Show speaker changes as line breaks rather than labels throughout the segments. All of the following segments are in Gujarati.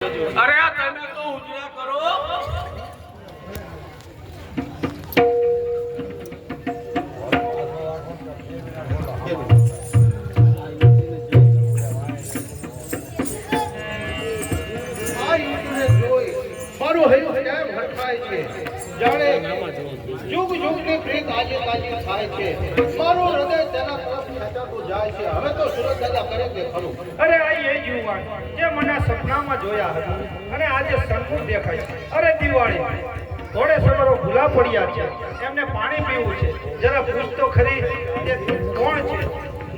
અરે આ તમે તો ઉજળા કરો.
મારું હૈયું કેમ હટકાય છે? જાણે યુગ યુગની પ્રીત આજે તાજી થાય છે. મારું હૃદય તેના તરફ ખેંચાતું જાય છે. હવે તો સુરત દાદા કરે કે ખરું.
અરે આ એ યુવાન જે મને સપનામાં જોયા હતા અને આજે સન્મુખ દેખાય છે. અરે દિવાળી થોડે સવારો ભૂલા પડ્યા છે, એમને પાણી પીવું છે. જરા પૂછ તો ખરી કે કોણ છે?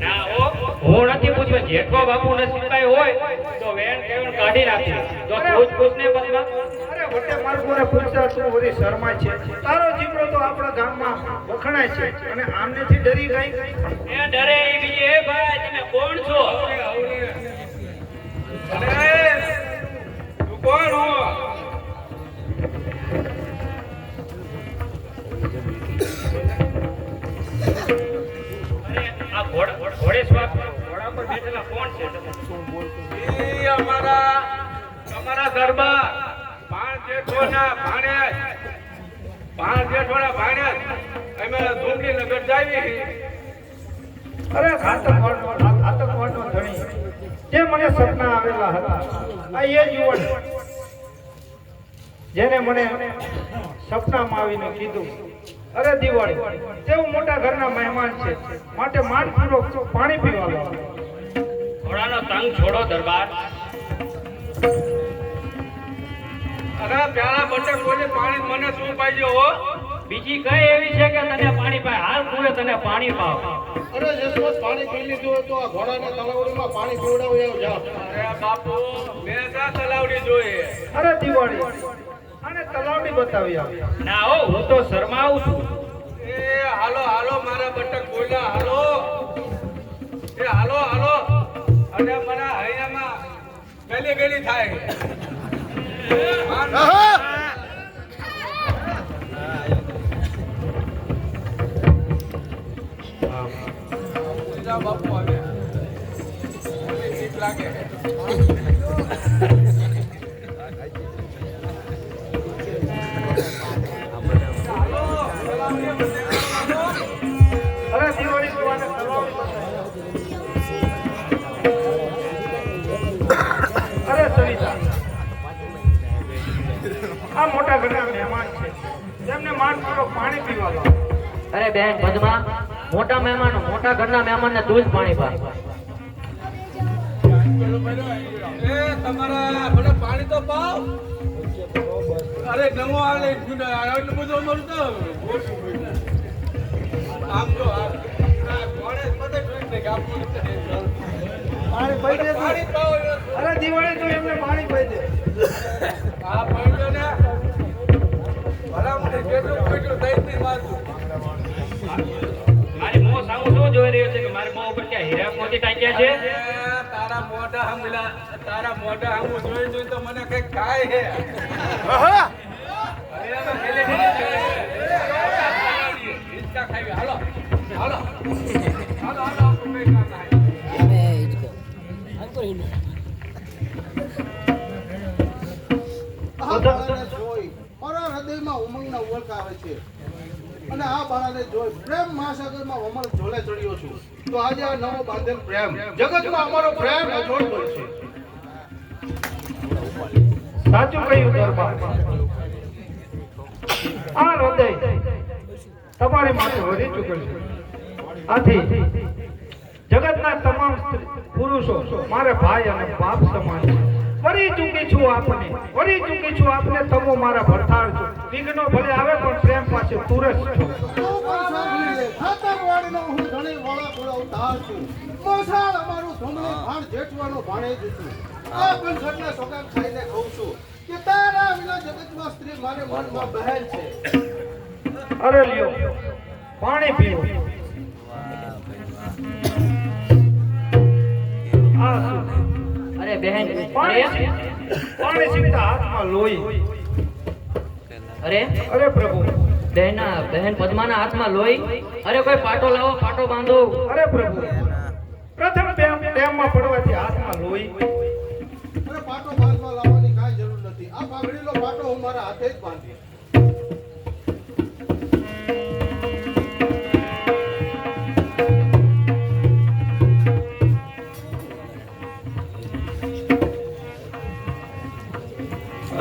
ના હો, હું નથી પૂછ્યો. જેઠો બાપુ નસીબભાઈ હોય તો વેણ કેવણ કાઢી નાખી. જો પૂછ ને બદલા.
અરે વટે માર્ગોને પૂછતા તું વળી શરમાય છે. તારો જીવડો તો આપણા ગામમાં વખણાય છે અને આમનેથી ડરી ગઈ.
એ ડરે એ બીજી. એ ભાઈ તમે કોણ છો?
અરે તું કોણ હો?
આ ઘોડેશ્વર ઘોડા પર બેઠેલા કોણ છે?
ઈ અમારા દરબાર પાંચ જેઠોના ભાણેજ અમે ધૂમની નગર જાવી.
અરે આતંકવાદનો ધણી જે મને સપના આવેલા હતા, આ એ યુવાન જેને મને સપનામાં આવીને કીધું, અરે દિવાળી તેવું મોટા ઘરના મહેમાન છે, માટે માનપૂર્વક પાણી પીવા લો.
ઘોડાનો તંગ છોડો દરબાર.
અરે પ્યાલા બટે કોઈ પાણી મને શું પાઈજો હો?
બીજી કઈ એવી છે કે તને પાણી પાય? હાલ કુએ તને પાણી પાવ.
અરે જસવંત પાણી પી લીધું હોય તો આ ઘોડાને તલાવડીમાં પાણી પીવડાવી આવ જાઓ.
અરે બાપુ મેં ક્યાં તલાવડી જોઈએ?
અરે દિવાળી આને તલાવડી બતાવી આવે.
ના હો, હું તો શરમાવું છું.
એ હાલો મારા બટક બોલ્યા હાલો. એ હાલો અને મારા હૈયામાં ગલી થાય. બાપુ આવે ઠીક લાગે.
અરે દિવાળી તું આને તલાવડી બતાવી. અરે સવિતા આ મોટા ઘરના મહેમાન છે, તેમને માનપૂર્વક પાણી પીવા લો.
અરે બેન પદ્મા, મોટા ઘરના મહેમાનને તું જ પાણી પા.
એ તમારા મને પાણી તો પાવ. અરે નવો આલે એટલું બધું મળતો આમ તો
પાણી પી દે તું.
પાણી પાવ.
અરે દિવાળી તું એમને પાણી પી દે.
આ પાણી ને ભલા મને કેટલું દઈ મારતું.
મારી મોં સામું શું જોઈ રહ્યો છે કે મારી મોં ઉપર ક્યાં હીરા મોતી ટાંક્યા છે?
તારા મોઢા હમું જોઈ તો મને કઈક થાય છે.
આ બાળાને જોઈ મારા હૃદયમાં ઉમંગના ઉવળકા આવે છે અને આ બાળાને જોઈ પ્રેમ મહાસાગરમાં અમર ઝોલે ચડ્યો છું. તો આજે આ નવો બાંધેલ પ્રેમ જગતમાં અમારો પ્રેમ અજોડ બનશે.
સાચું કહ્યું દરબાર. આ હૃદય તમારી માટે વધી ચૂકેલ છે. આથી જગતના તમામ પુરુષો મારે ભાઈ અને બાપ સમાન છે. વળી ચૂકી છું આપને તમો મારા ભરતાળ છો. વિઘ્નો ભલે આવે પણ પ્રેમ પાસે તુરસ છો.
તું પણ સાંભળી લે, ખાતરવાડીનો હું ધણી વાળા પુરાવતાર છું. મોસાળ અમારું ધૂમની ભાણ જેઠવાનો ભાણેજ છું. આ પણ ઘટના સોગાન ખાઈને કહું છું કે તારા વિના જગતમાં સ્ત્રી મારે મનમાં બહેન છે.
અરે લ્યો પાણી પીવો. આ શું?
અરે બહેન,
પાણી સીધા હાથમાં લોહી.
અરે
પ્રભુ.
બહેન પદ્માના હાથમાં લોહી. અરે કોઈ પાટો લાવો, પાટો બાંધો.
અરે પ્રભુ, પ્રથમ ટેમમાં પડવાથી હાથમાં લોહી.
અરે પાટો બાંધવા લાવવાની આ વડીલો પાટો હું મારા હાથે જ બાંધી.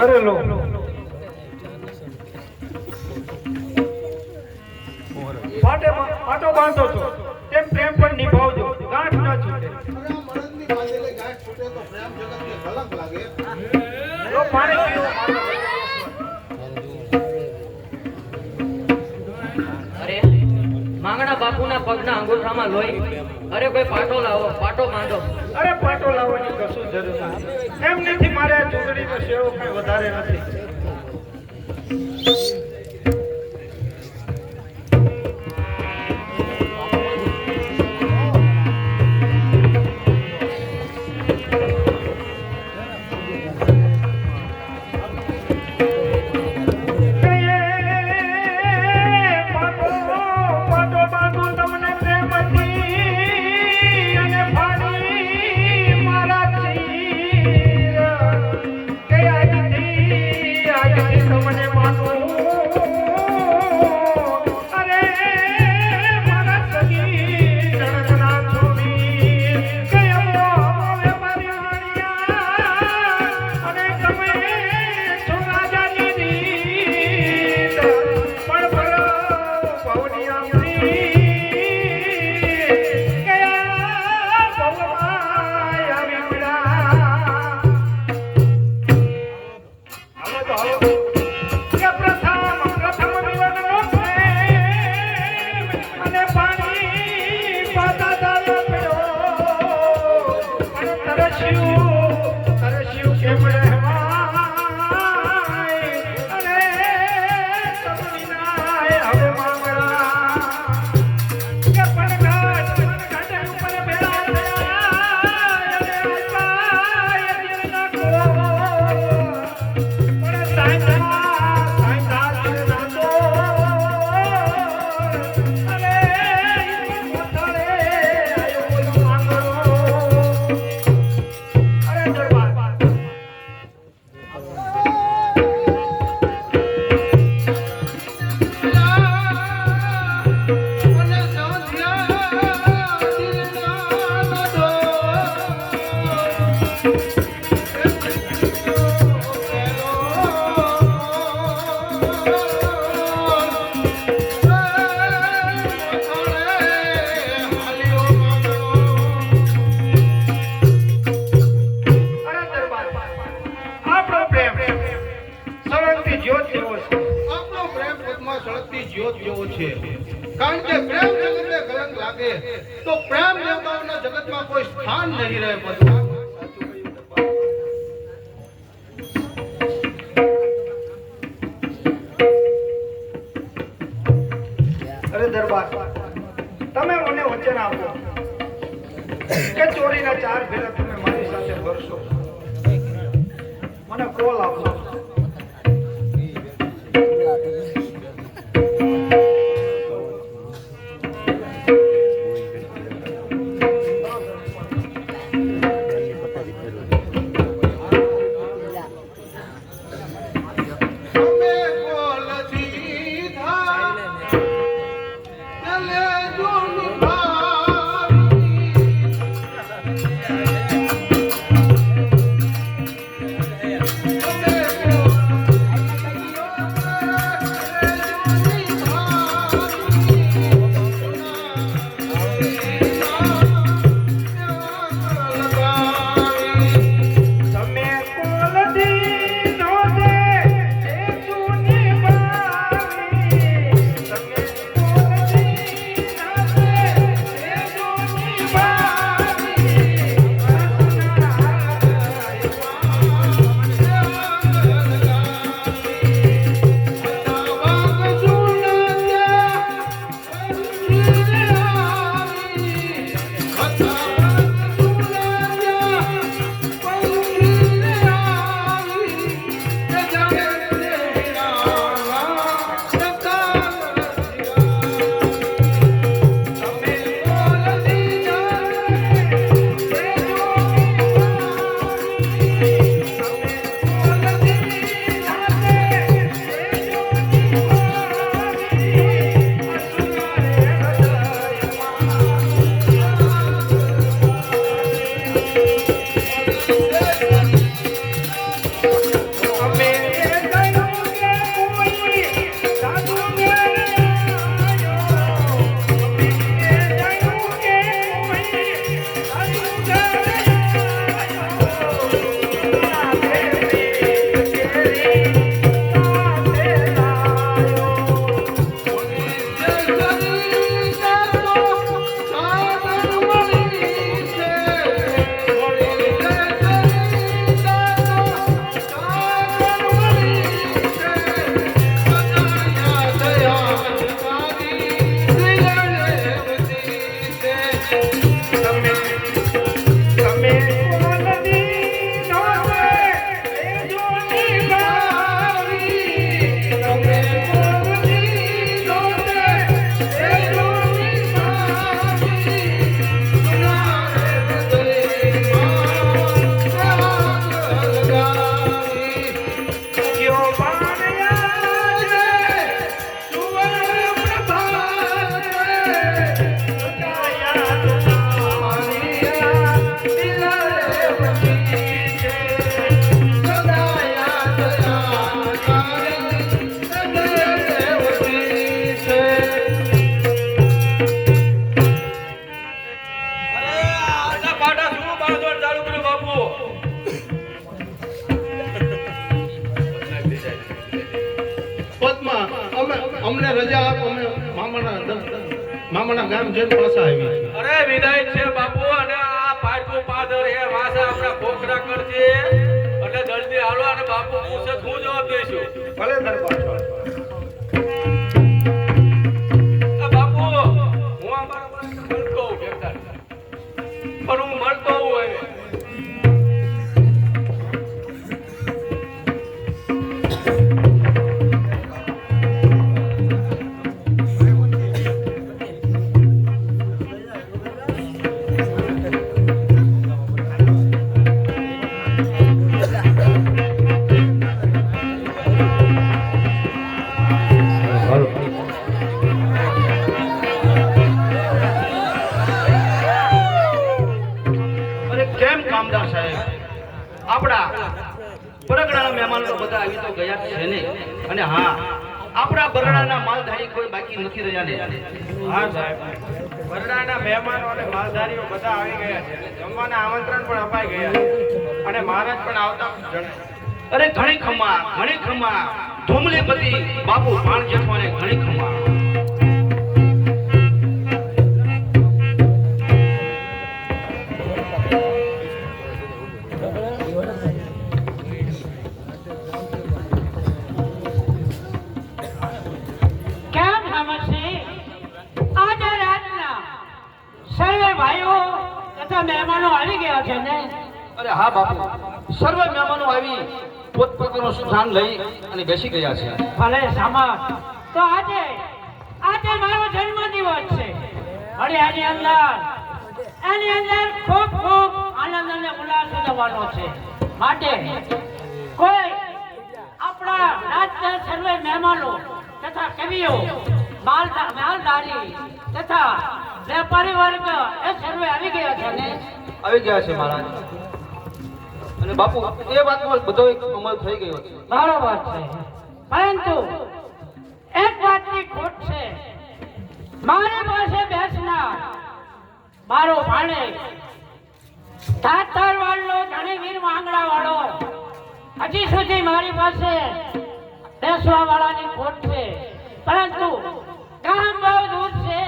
અરે લો પાટો બાંધો છો તેમ પ્રેમ પણ નિભાવજો, ગાંઠ ન છૂટે.
અરે આ મળદની બાંધેલી ગાંઠ છૂટે તો પ્રેમ જગતને કલંક લાગે.
લો પાણી પીવો.
અરે માંગણા બાપુના પગના અંગૂઠામાં લોહી. અરે કોઈ પાટો લાવો, પાટો માંડો.
અરે પાટો લાવવાની કશું જરૂર નથી. એમ નથી, મારે આ ચૂંટણીનો સેવો કઈ વધારે નથી.
કારણ કે પ્રેમ જગતને કલંક લાગે તો પ્રેમ દેવતાઓના જગતમાં કોઈ સ્થાન નહીં રહે. બધું
અરે દરબાર, તમે મને વચન આપો કે ચોરીના 4 ફેરા તમે મારી સાથે ભરશો. મને કોલ આપો.
અમને રજા આપો, અમે મામાના ગામ જઈને પાછા આવી.
અરે વિદાય છે બાપુ, અને આ પાછું પાદર એ વાસા આપણા ખોખરા કરશે એટલે જલ્દી હાલો, અને બાપુ પૂછે હું જવાબ દઈશું.
ભલે દરબાર સાહેબ.
બાપુ હું અમારા મળતો હોઉં કેતા, પણ હું મળતો હોઉં હવે.
કામદાર સાહેબ, આપણા બરગડાના મહેમાનો તો બધા આવી તો ગયા છે ને, અને હા આપણા બરગડાના માલધારી કોઈ બાકી નથી રહ્યા ને.
હા સાહેબ, બરડાના મહેમાનો અને માલધારીઓ બધા આવી ગયા છે. જમવાના આમંત્રણ પણ અપાઈ ગયા છે અને મહારાજ પણ આવતા જણાય.
અરે ઘણી ખમા ધૂમલીપતિ બાપુ ભાણ જેઠવાને ઘણી ખમા.
મહેમાનો આવી ગયા છે ને?
અરે હા બાપુ, સર્વે મહેમાનો આવી પોતપોતાનું સ્થાન લઈ અને બેસી ગયા છે.
ભલે સામા, તો આજે મારો જન્મદિવસ છે. અને એની અંદર ખૂબ આનંદ અને ઉલ્લાસ થવાનો છે. માટે કોઈ આપણા રાજ્ય સર્વે મહેમાનો તથા કવિઓ, માલધારી તથા વેપારી વર્ગ એ સર્વે આવી ગયા છે ને?
આવી ગયા છે મહારાજ. અને બાપુ એ વાતનો બધો એક અમલ થઈ ગયો છે.
બરોબર છે, પરંતુ એક વાતની ખોટ છે. મારી પાસે બેસનાર મારો ભાણે ધાતર વાળો ધણીવીર માંગડા વાળો હજી સુધી મારી પાસે બેસવા વાળાની ખોટ છે. પરંતુ ગામ બહુ દૂર છે,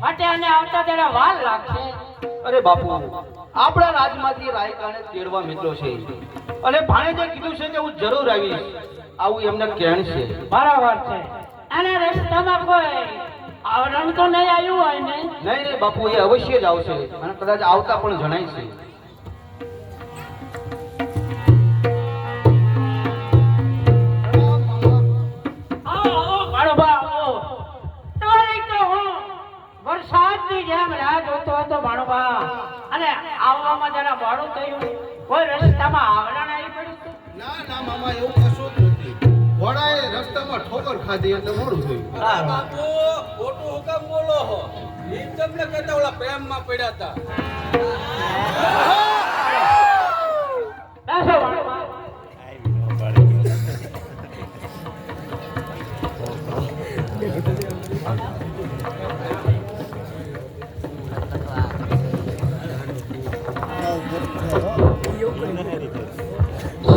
માટે આને આવતા ત્યારે વાર લાગશે.
અરે બાપુ, આપણા રાજમાંથી રાયકાને તેડવા મિત્રો છે, અને ભાણેજે કીધું છે કે હું જરૂર આવીશ. આવું એમને કહેણ છે.
બરાબર છે. અને રસ્તામાં કોઈ આવરણ તો નહીં આવ્યું હોય ને?
નહીં બાપુ, એ અવશ્ય જ આવશે, અને કદાચ આવતા પણ જણાય છે.
વરસાદની જેમ રાહ જોતો હતો ભાણુભા, અને આવવામાં જરા મોડું થયું. કોઈ રસ્તામાં આવરણ આવી પડ્યું હતું?
ના મામા, એવું કશું જ નથી. ઘોડાએ રસ્તામાં ઠોકર ખાધી એટલે મોડું થયું.
બાપુ ખોટું હુકમ બોલો હો, ઈ તમને કહેતા ઓલા પ્રેમમાં પડ્યા હતા.
બેસો ભાણુભા.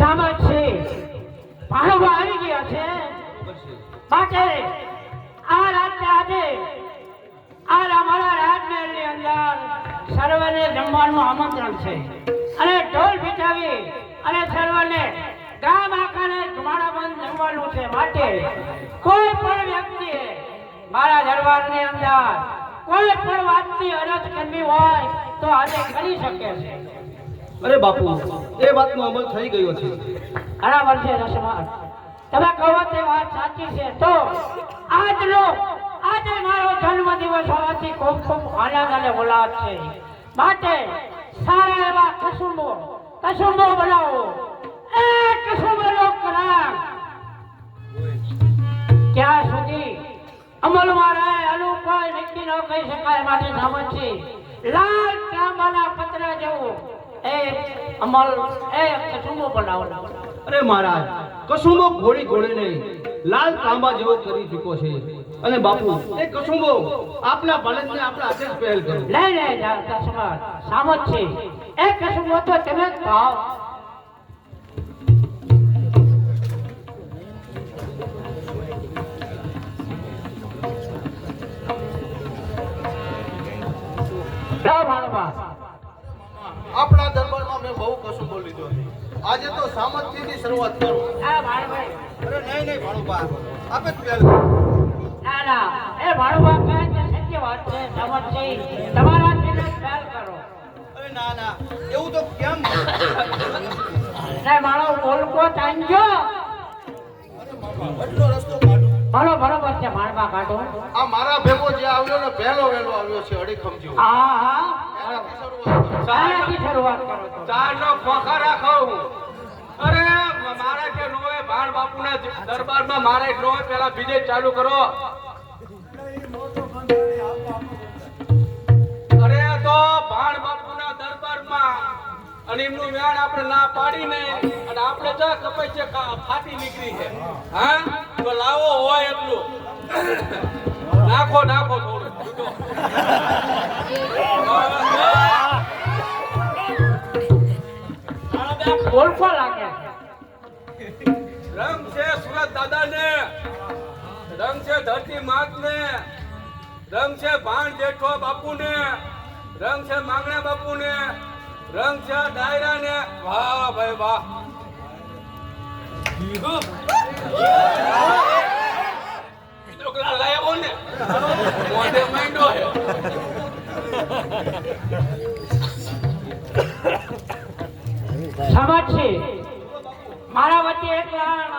શામત છે, ભાણુભા આવી ગયા છે. માટે આ રાત્રે આજે અમારા રાજમહેલની અંદર સર્વને જમવાનું આમંત્રણ છે, અને ઢોલ પીટાવી અને સર્વને ગામ આખાને ધુમાડા બંધ જમવાનું છે. માટે કોઈ પણ વ્યક્તિએ મારા દરબારની અંદર કોઈ પણ વાતની અરજ કરવી હોય તો આજે કરી શકે છે.
અરે બાપુ, એ વાતનો અમલ થઈ ગયો છે.
બરાબર છે રસમાન, તમે કહો તે વાત સાચી છે. તો આજે મારો જન્મદિવસ હોવાથી ખૂબ આનંદ અને ઉલ્લાસ છે. માટે સારા એવા કસુંબો બનાવો. એ કસુંબોનો કરાર ક્યાં સુધી અમલમાં રહે એનું કોઈ નક્કી ન કહી શકાય. માટે સામત છે, લાલ તાંબાના પત્ર જેવું કસુંબો બનાવો.
અરે મહારાજ, કસુંબો ઘોડી નહીં, લાલ તાંબા જેવો કરી ચૂકો છે. અને બાપુ, એ કસુંબો આપના પાલનને આપણા હાથે જ પહેલ કરો.
નહીં સામત છે, એ કસુંબો તો તમે જ ખાઓ.
આજે તો સામર્થ્યથી શરૂઆત કરો.
આ ભાણભાઈ
અરે નહીં ભાણુભા, આપે જ પહેલું.
ના ના એ ભાણુભા કહે છે સત્ય વાત છે સમજથી તમારા તેને ખ્યાલ કરો
અરે ના એવું તો કેમ?
ને મારો બોલકો તાંજો
એટલો રસ્તો કાઢો.
મારો બરોબર છે ભાણભા કાઢો
આ મારા ભેગો જે આવ્યો ને પહેલો વહેલો આવ્યો છે અડીખમ જેવો.
હા
એનાથી શરૂઆત કરો.
સારાથી શરૂઆત કરો તો
ચારનો ખોખા રાખો હું. અરે મારા કે નોય ભાણ બાપુના દરબારમાં મારે નોય પેલા બીજે ચાલુ કરો. અરે તો ભાણ બાપુના દરબારમાં અને એમનું વેણ આપણે ના પાડીને અને આપણે જ કપાઈ છે ફાટી નીકળી છે. હા તો લાવો હોય એટલું નાખો થોડું
બોલકો લાગે
રંગ છે સુરત દાદા ને, રંગ છે ધરતી માત ને, રંગ છે ભાણ જેઠો બાપુ ને, રંગ છે માંગણા બાપુ ને, રંગ છે ડાયરા ને. વાહ ભાઈ વાહ. છોકરા લાયો ને મોઢે માંડો હે.
સમજશે મારા વચ્ચે એક લાણ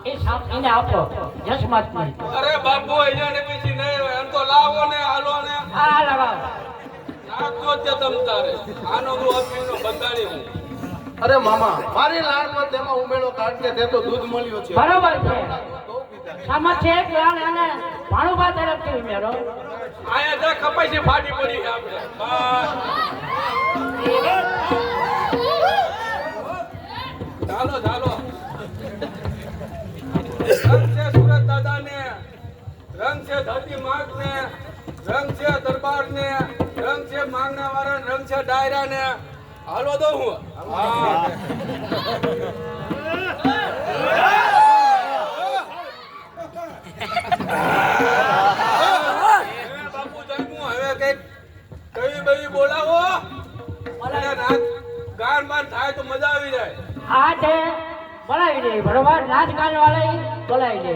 એ સાંભળીને આપો જસમતની
અરે બાપુ અહીંયા ને પછી નહીં હોય એમ તો લાવો ને હાલો ને
આ લગાવો
નાખો જ તમ તારે. આનો હું અપીનો બંધાણી હું.
અરે મામા, મારી લાડ પર તેમાં ઉમેરો કારણ કે તે તો દૂધ મળ્યો છે.
બરોબર છે
તો પીધા.
સમજશે એક લાણ અને ભાણુભા તરફથી ઉમેરો
આયા જા કપાઈ છે ફાટી પડી છે આપણે. ચાલો રંગ છે સુરત દાદા ને, રંગ છે ધરતી માત ને, રંગ છે દરબાર ને, રંગ છે માંગણા વાળા, રંગ છે ડાયરા ને. હાલો દો હું. બાપુ જમ્યું હવે કઈક કઈ બઈ બોલાવો અને ગાન બાન થાય તો મજા આવી જાય.
આ છે બોલાવી દે બરોબર નાચ ગાન વાળા બોલાવી દે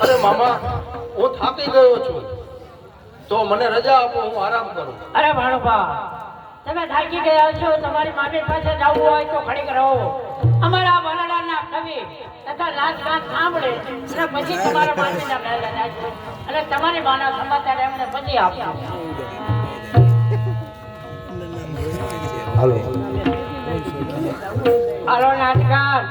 અરે મામા, હું થાકી ગયો છું તો મને રજા આપો, હું આરામ કરું.
અરે ભાણુભા તમે થાકી ગયા છો તમારી મામી પાસે જવું હોય તો ઘડીક રહો અમારા વરડાના કવિ તથા નાચ ગાન સાંભળે અને પછી તમારા મામીના મહેલે નાચો અને તમારી માના સમાચાર એમને પછી આપજો હાલો નાચગાન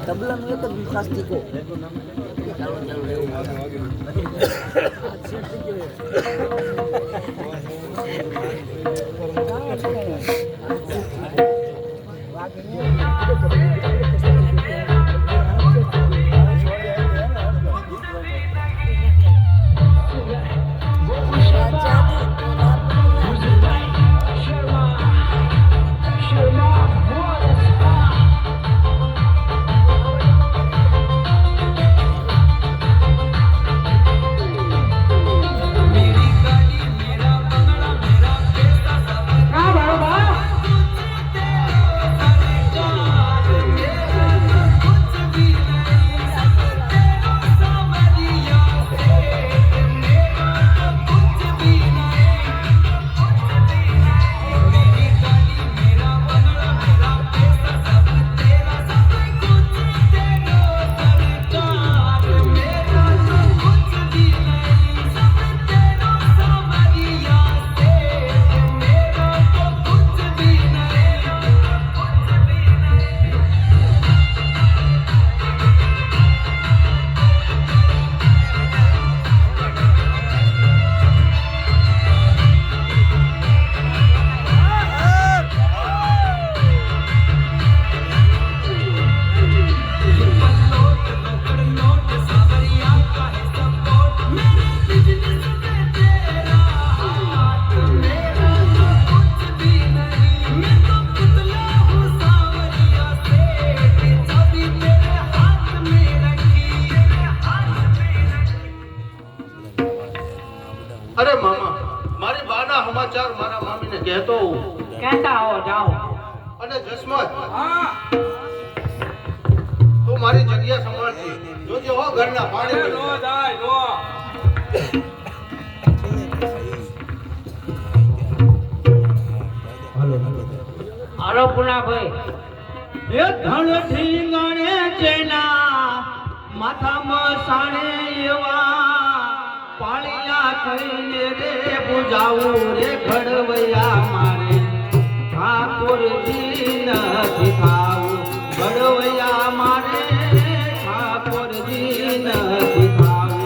तबला में तो प्लास्टिक को
જાઓ.
અને જસમત
હા
તું મારી જગ્યા સંભાળતી જોજે હો ઘરના
અરે
પાણી
નો જાય નો
હાલો પુનાભાઈ. એ ધણ ઠીંગણે જેના માથામાં સાણે એવા પાળિયા કરીને રે પૂજાવું રે ઘડવૈયા મારે ઠાકોરજી નથી ખાવું. ઘડવૈયા મારે ઠાકોરજી નથી ખાવું.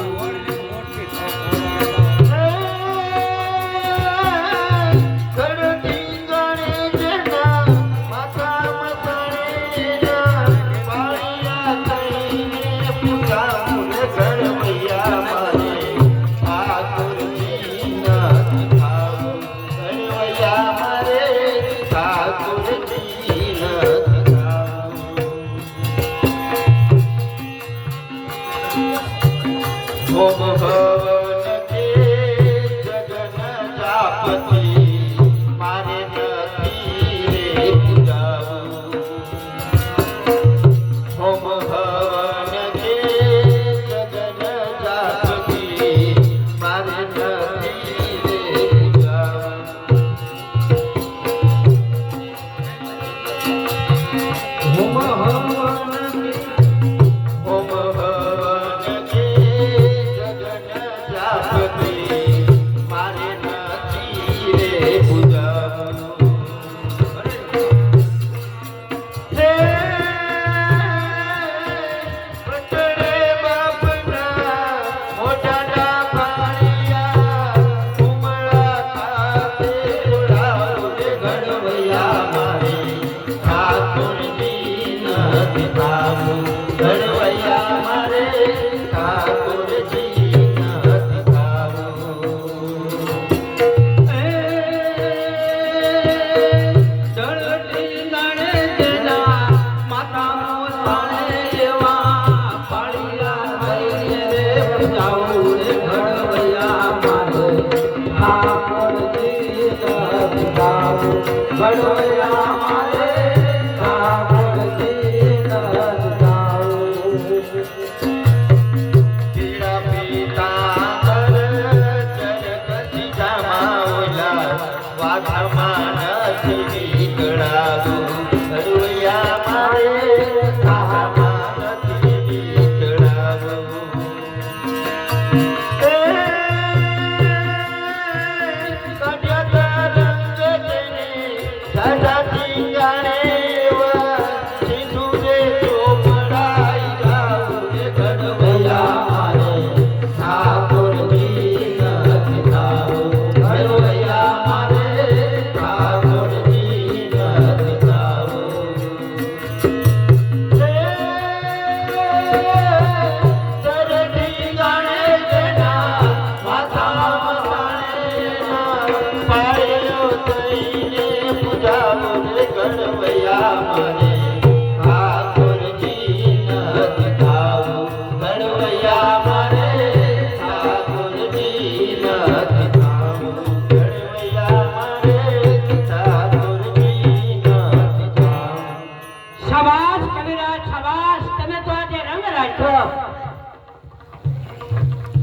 શાબાશ કવિરાજ શાબાશ. તમે તો આજે રંગ રાખ્યો.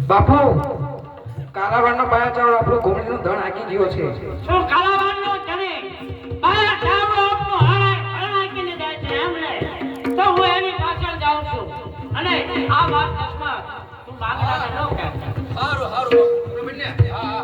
બાપુ કાલાવાડનો બાયા ચાવડો આપણો ઘોડીનો ધણ આગી ગયો છે.
શું કાલાવાડનો જણે બાયા ચાવડો આપનો હણાકીને જાય છે એમને? તો હું એની પાછળ જાઉં છું. અને આ વાત દસમાં તું માગણાને ન કહેતા.
સારું સારું પ્રવીણને હા હા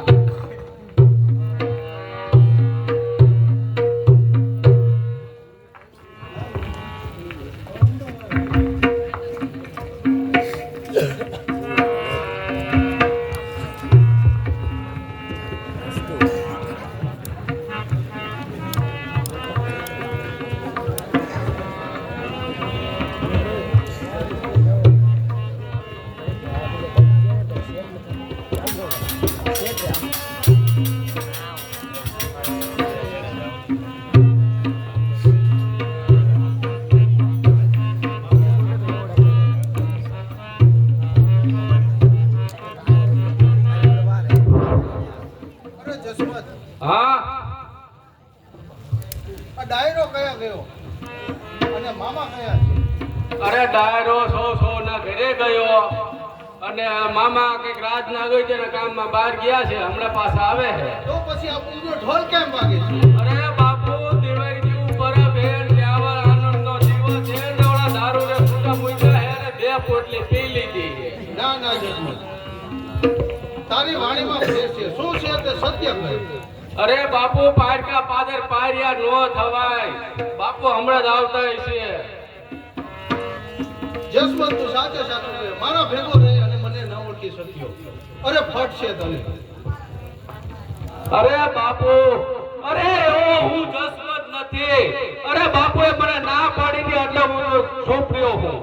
કયા ગયો અને મામા કયા છે?
અરે ડાયરો સો ના ઘરે ગયો અને મામા કઈક રાત ના ગઈ છે ને કામમાં બહાર ગયા છે, હમણાં પાછા આવે છે.
તો પછી આ પૂરો ઢોલ કેમ વાગે છે?
અરે બાપુ દિવાળી જેવું બરફ હે ને આવા આનંદનો દિવસ છે ને ઓલા દારૂ ને ફૂટા મૂક્યા હે ને 2 પોટલી પી લીધી છે.
ના ના જસમત, તારી વાણીમાં ફેર છે. શું છે તે સત્ય કહે.
અરે બાપુ પારકા પાદર પાર્યા નો થવાય. બાપુ હમણાં જ આવતા છે.
જસમત તું સાચે સાચું કહે. મારા ભેગો રહે અને મને ન ઓળખી શક્યો. અરે ફટ છે તને.
અરે બાપુ, અરે એવો હું જસમત નથી. અરે બાપુએ મને ના પાડી હતી એટલે હું છોપડ્યો હું.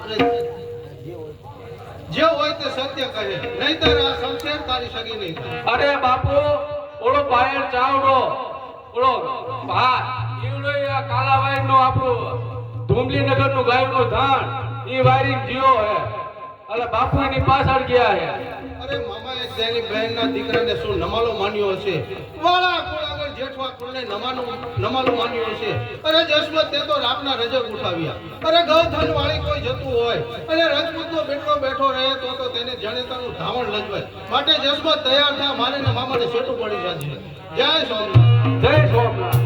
અરે જે હોય તે સત્ય કહે, નહીંતર આ શમશેર તારી સગી નહીં થાય.
અરે બાપુ ઓલો બાયર ચાવડો ઓલો ભા ઈવડો આ કાલાવાઈ નો આપણું ધુમલીનગર નું ગાય નું ધાન ઈ વાયરિંગ જીઓ હે. અલે બાપુ એની પાછળ ગયા હે.
અરે મામાએ તેની બહેનના દીકરાને શું નમાલો માન્યો હશે? વાળા કુળ આગળ જેઠવા કુળને નમાલો માન્યો હશે. અરે જસમત તે તો રામના રજક ઉઠાવ્યા. અરે ગૌધન વાળી કોઈ જતું હોય અને રજપૂતનો બેટો બેઠો રહે તો તેને જનેતાનું ધાવણ લજવાય. માટે જસમત તૈયાર થા, મારે ને મામાને સેટું પડી જાય. જય સોમનાથ.
જય સોમનાથ.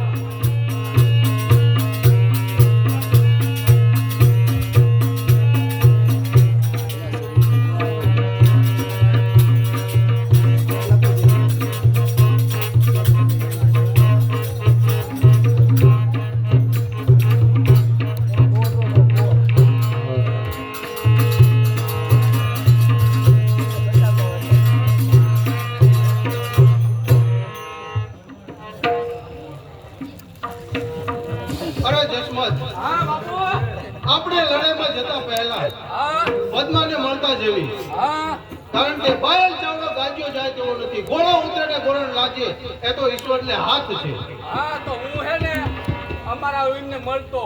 અરે જસમત,
હા બાપુ.
આપણે લડાઈમાં જતા પહેલા
હા
પદ્માને મળતા જેવી.
હા
કારણ કે બાયલ ચાવડો ગાજ્યો જાય તેવો નથી. ગોળો ઉતરે ને ગોળણ લાગે એ તો ઈશ્વરને હાથ છે.
હા તો હું હે ને અમારા વીરને મળતો.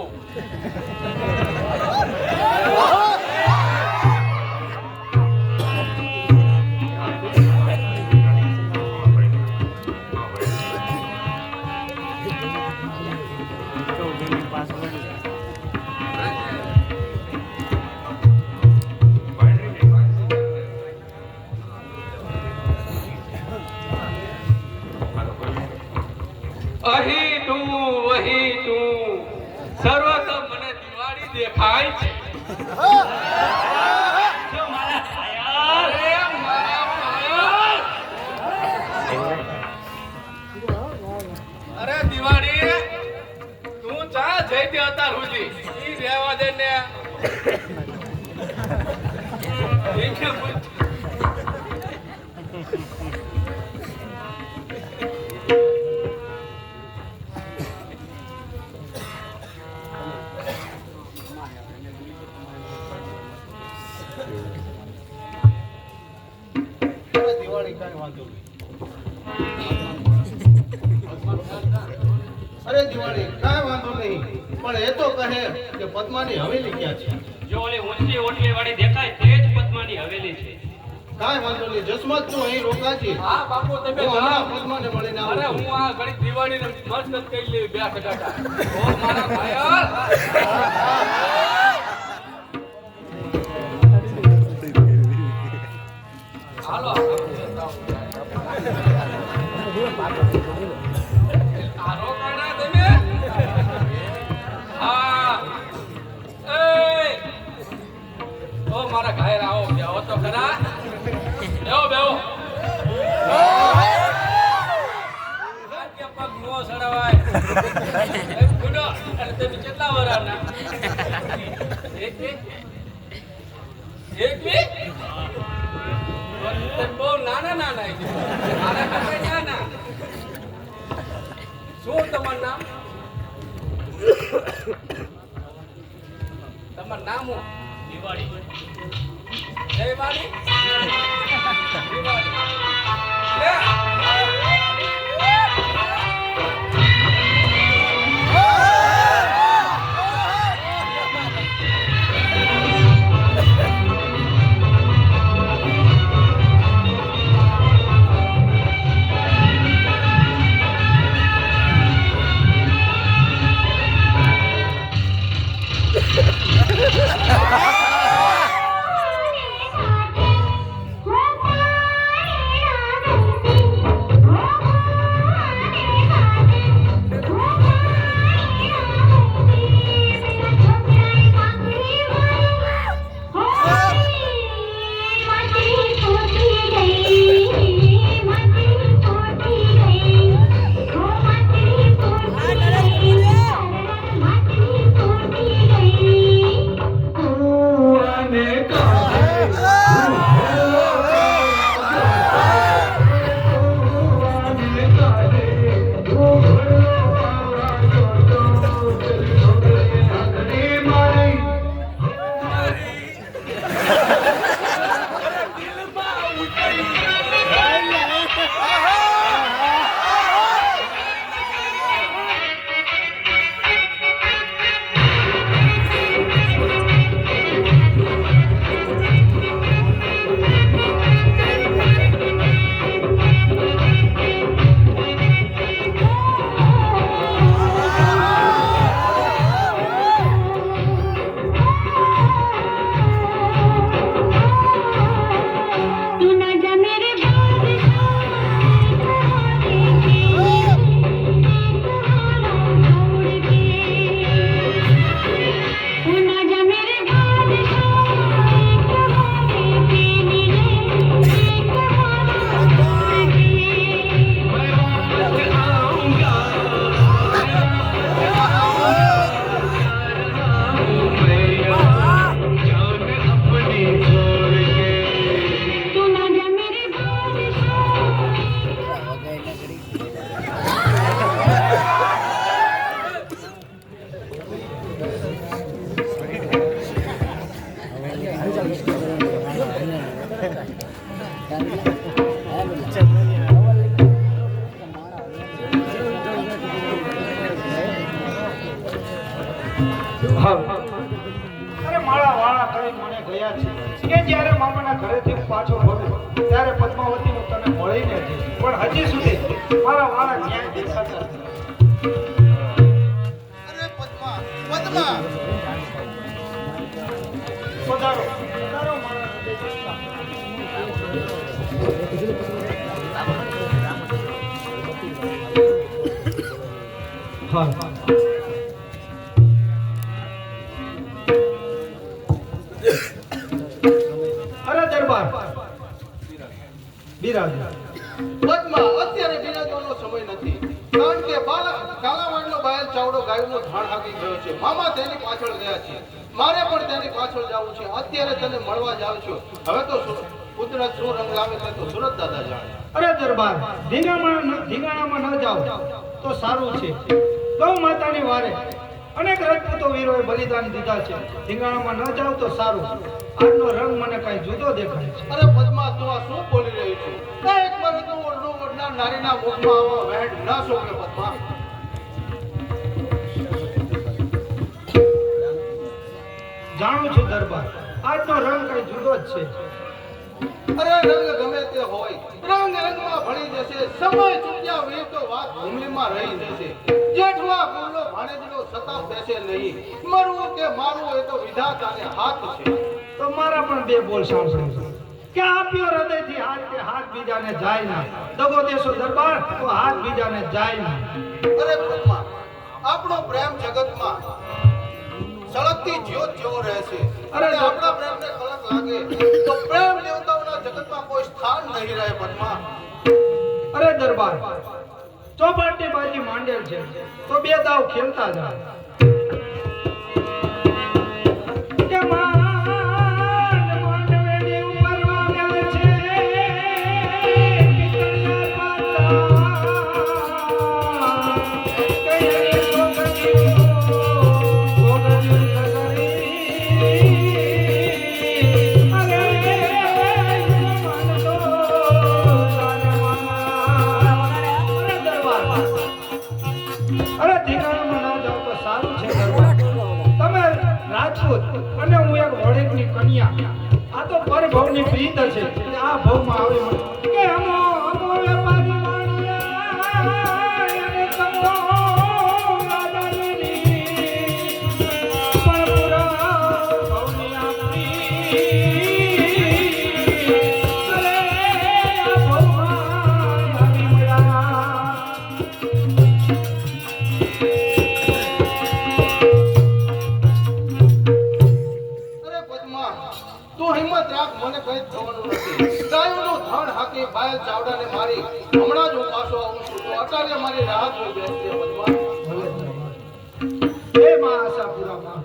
અહીં તું વહી તું સર્વત્ર મને દિવાળી દેખાય છે. જો મારા પાયલ, અરે મારા પાયલ. અરે દિવાળી તું ચા જઈ તે અત્યાર સુધી ઈ રહેવા દે ને. ઈ કે પૂછ.
અરે દિવાળી કાંઈ વાંધો નહીં. અરે દિવાળી કાંઈ વાંધો નહીં, પણ એ તો કહે કે પદ્માની હવેલી ક્યાં છે?
જો ઓલી ઊંચી ઓટલી વાળી દેખાય તે જ પદ્માની હવેલી છે.
કાંઈ વાંધો નહીં, જસમત તું અહીં રોકાજી.
હા બાપુ તમે
હું હમણાં
જાઓ.
પદ્માને મળીને
અરે
આવું છું.
હું આ ઘડી દિવાળીને મસ્ત કરી લેવી બે ટકા. ઓ મારા પાયલ. હાલો તારો કાઢા તમે. હા એ ઓ મારા ઘાયર આવો બેહો તો ખરા. બેહો બેહો. પગ નો સડાવાય. એમ ગુડો અને તમે કેટલા વરાના? એક બહુ નાના નાના છે. મારા કરતા નાના. શું તમારું નામ? તમારું નામ હું? દિવાળી. જય વાળી. દિવાળી.
મારા વાળા ન્યાય દેખાતા
અરે પદ્મા પદ્મા
પધારો પધારો મારા હૃદય. હા અરે દરબાર બિરાજ.
પદ્મા અત્યારે બિરાજવાનો સમય નથી કારણ કે કાલાવાડનો બાયલ ચાવડો ગાયનો ધાણ હાકી ગયો છે. મામા તેની પાછળ ગયા છે. મારે પણ તેની પાછળ જવું છે. અત્યારે તને મળવા જાવ છું. હવે તો કુદરત શું રંગ લાવે છે તો સુરત દાદા જાણે.
અરે દરબાર ધીંગાણામાં ન જાઓ તો સારું છે. ગૌ માતાની વારે અનેક રજપૂતો વીરોએ બલિદાન દીધા છે. ધીંગાણામાં ન જાવ તો સારું. આજનો રંગ મને કઈ જુદો દેખાય છે.
અરે પદ્મા તું આ શું બોલી રહી છું? એક વાર તો ઓરડું ઓરનાર નારીના મુખમાં આવા વહેણ ન શોભે પદ્મા.
જાણું છું દરબાર આજનો રંગ કઈ જુદો જ છે.
અરે રંગ ગમે તે હોય રંગ રંગમાં ભળી જશે. સમય ચૂક્યા વીર તો વાત ભૂમિમાં રહી જશે. જેઠવા બોલો ભાણેજનો સતા બેસે નહીં. મરવું કે મારવું એ તો વિધાતાને હાથ છે.
તો મારા પણ બે બોલ સાંભળો કે આપ્યો હૃદયથી હાથ કે હાથ બીજાને જાય ના. દગો દેશો દરબાર તો હાથ બીજાને જાય ના.
અરે પદ્મા આપણો પ્રેમ જગતમાં સળગતી જ્યોત જેવો રહેશે.
અરે
અને આપણા પ્રેમને કલંક લાગે તો પ્રેમ દેવતાઓના જગતમાં કોઈ સ્થાન નહીં રહે પદ્મા.
અરે દરબાર ચોપાટની બાજી માંડેલ છે તો બે દાવ ખેલતા જાઓ. કે માંડવેની ઉપર વાવેલ છે પિતળના પાતા. કે એની છોકરીઓ અરે ધીંગાણામાં ના જાવ તો સારું છે દરબાર. તમે રાજપૂત અને હું એક વણેકની કન્યા. આ તો પરભવની પ્રીત છે. આ ભવમાં આવી મને કે અમો અમો વેપારી માણ્યા અને તમો રાજાની પરપુરા ભવની આપણી. અરે આ ભવમાં આવી મળ્યા.
અરે પદ્મા તું હિંમત રાખ. મને કઈ થવાનું નથી. ગાયોનું ધણ હાકી બાયલ ચાવડાને મારી હમણાં જ હું પાછો આવું છું. તો અત્યારે મારી રાહ જોઈ બેસતી પદ્મા.
હે માં આશાપુરા માં,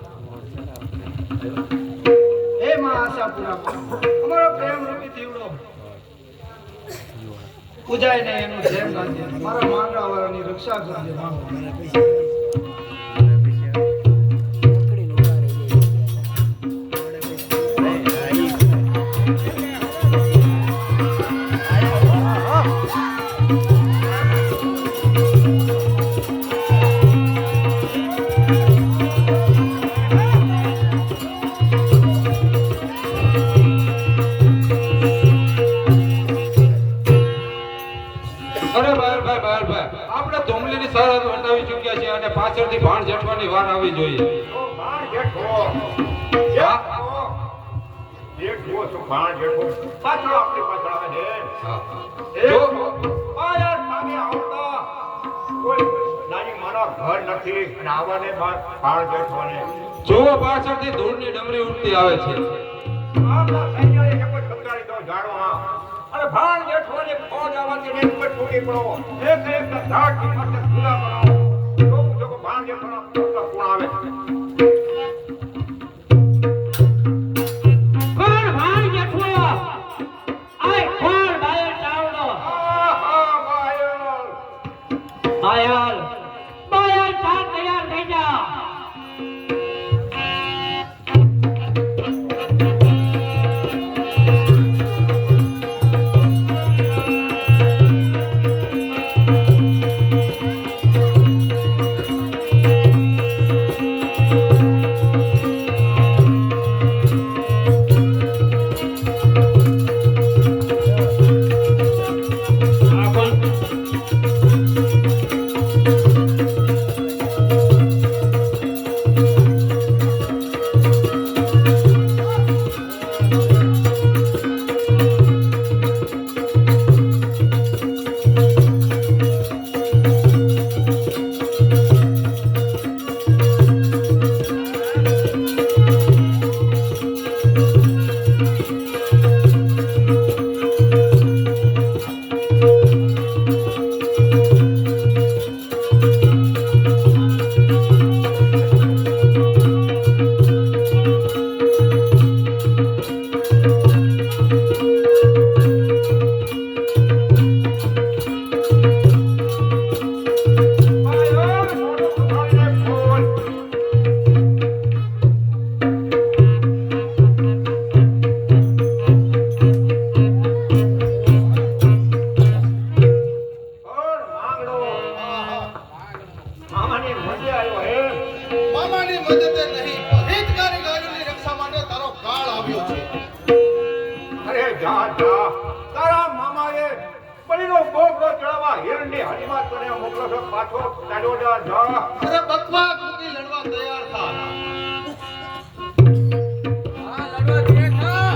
હે માં આશાપુરા માં, અમારો પ્રેમ રૂપી દીવડો પૂજાય ને એનું ધ્યાન રાખજે. મારા માંગા વાળાની રક્ષા કરજે માં.
અરે બાયલભાઈ આપણે ધોમલીની સરહદ વટાવી ચૂક્યા છીએ અને પાછળથી ભાણ જેઠવાની વાર આવી જોઈએ.
તો ભાણ જેઠો જેઠો છો ભાણ જેઠો પાછળ આપણી પાછળ આવે છે.
હા.
જો આ યાર સામે આવતા કોઈ નાની માનો ઘર નથી અને આવવાને ભાણ જેઠવાને
જુઓ પાછળથી ધૂળની ડમરી ઉડતી આવે છે.
આપણા સૈન્યએ એક જ ખંગાળી દો ઝાડવા અને ભાણ જેઠવાને ફોજ આવવાથી એક પર તૂટી પડો. એક ઝાડથી પાસે પૂરા કરો. જોવું જો ભાણ જેઠવાનો કોણ આવે છે.
કોણ ભાણ જેઠવો? આય કોણ બાયલ ચાવડો? બાયલ બાયલ ચાર તૈયાર થઈ જા. આ કોણ?
હિરણની હદમાં તને મોકલો છો પાછો ચાલ્યો જા
અરે બકવા કુકી લડવા તૈયાર થા
હા લડવા દેખા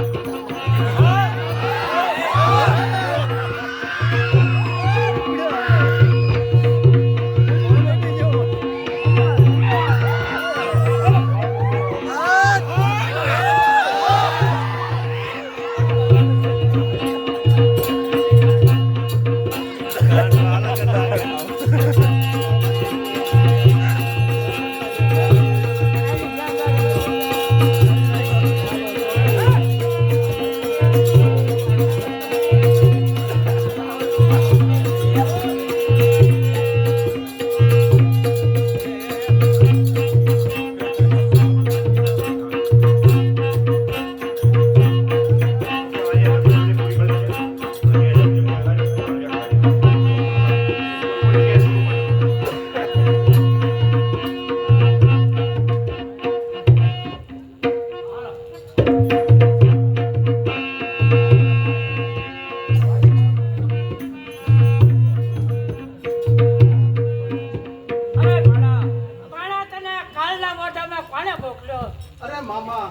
અરે ભાણા તને કાલના મોઢામાં કોણે મોકલ્યો?
અરે મામા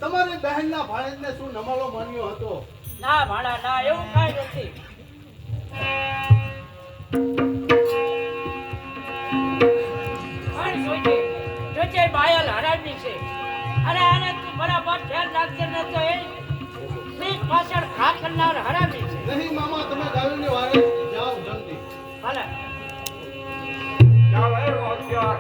તમારી બહેનના ભાણેજને શું નમાલો માન્યો હતો
ના ભાણા ના, એવું કાંઈ નથી. પણ જોજે બાયલ હરામી છે. અરે આને તું બરાબર ધ્યાન રાખજે ને તો એ પીઠ પાછળ ઘા કરનાર હરામી છે.
નહીં મામા તમે ગાયોની વારે જાઓ જલ્દી
ભલે
ચાલ એ હોશિયાર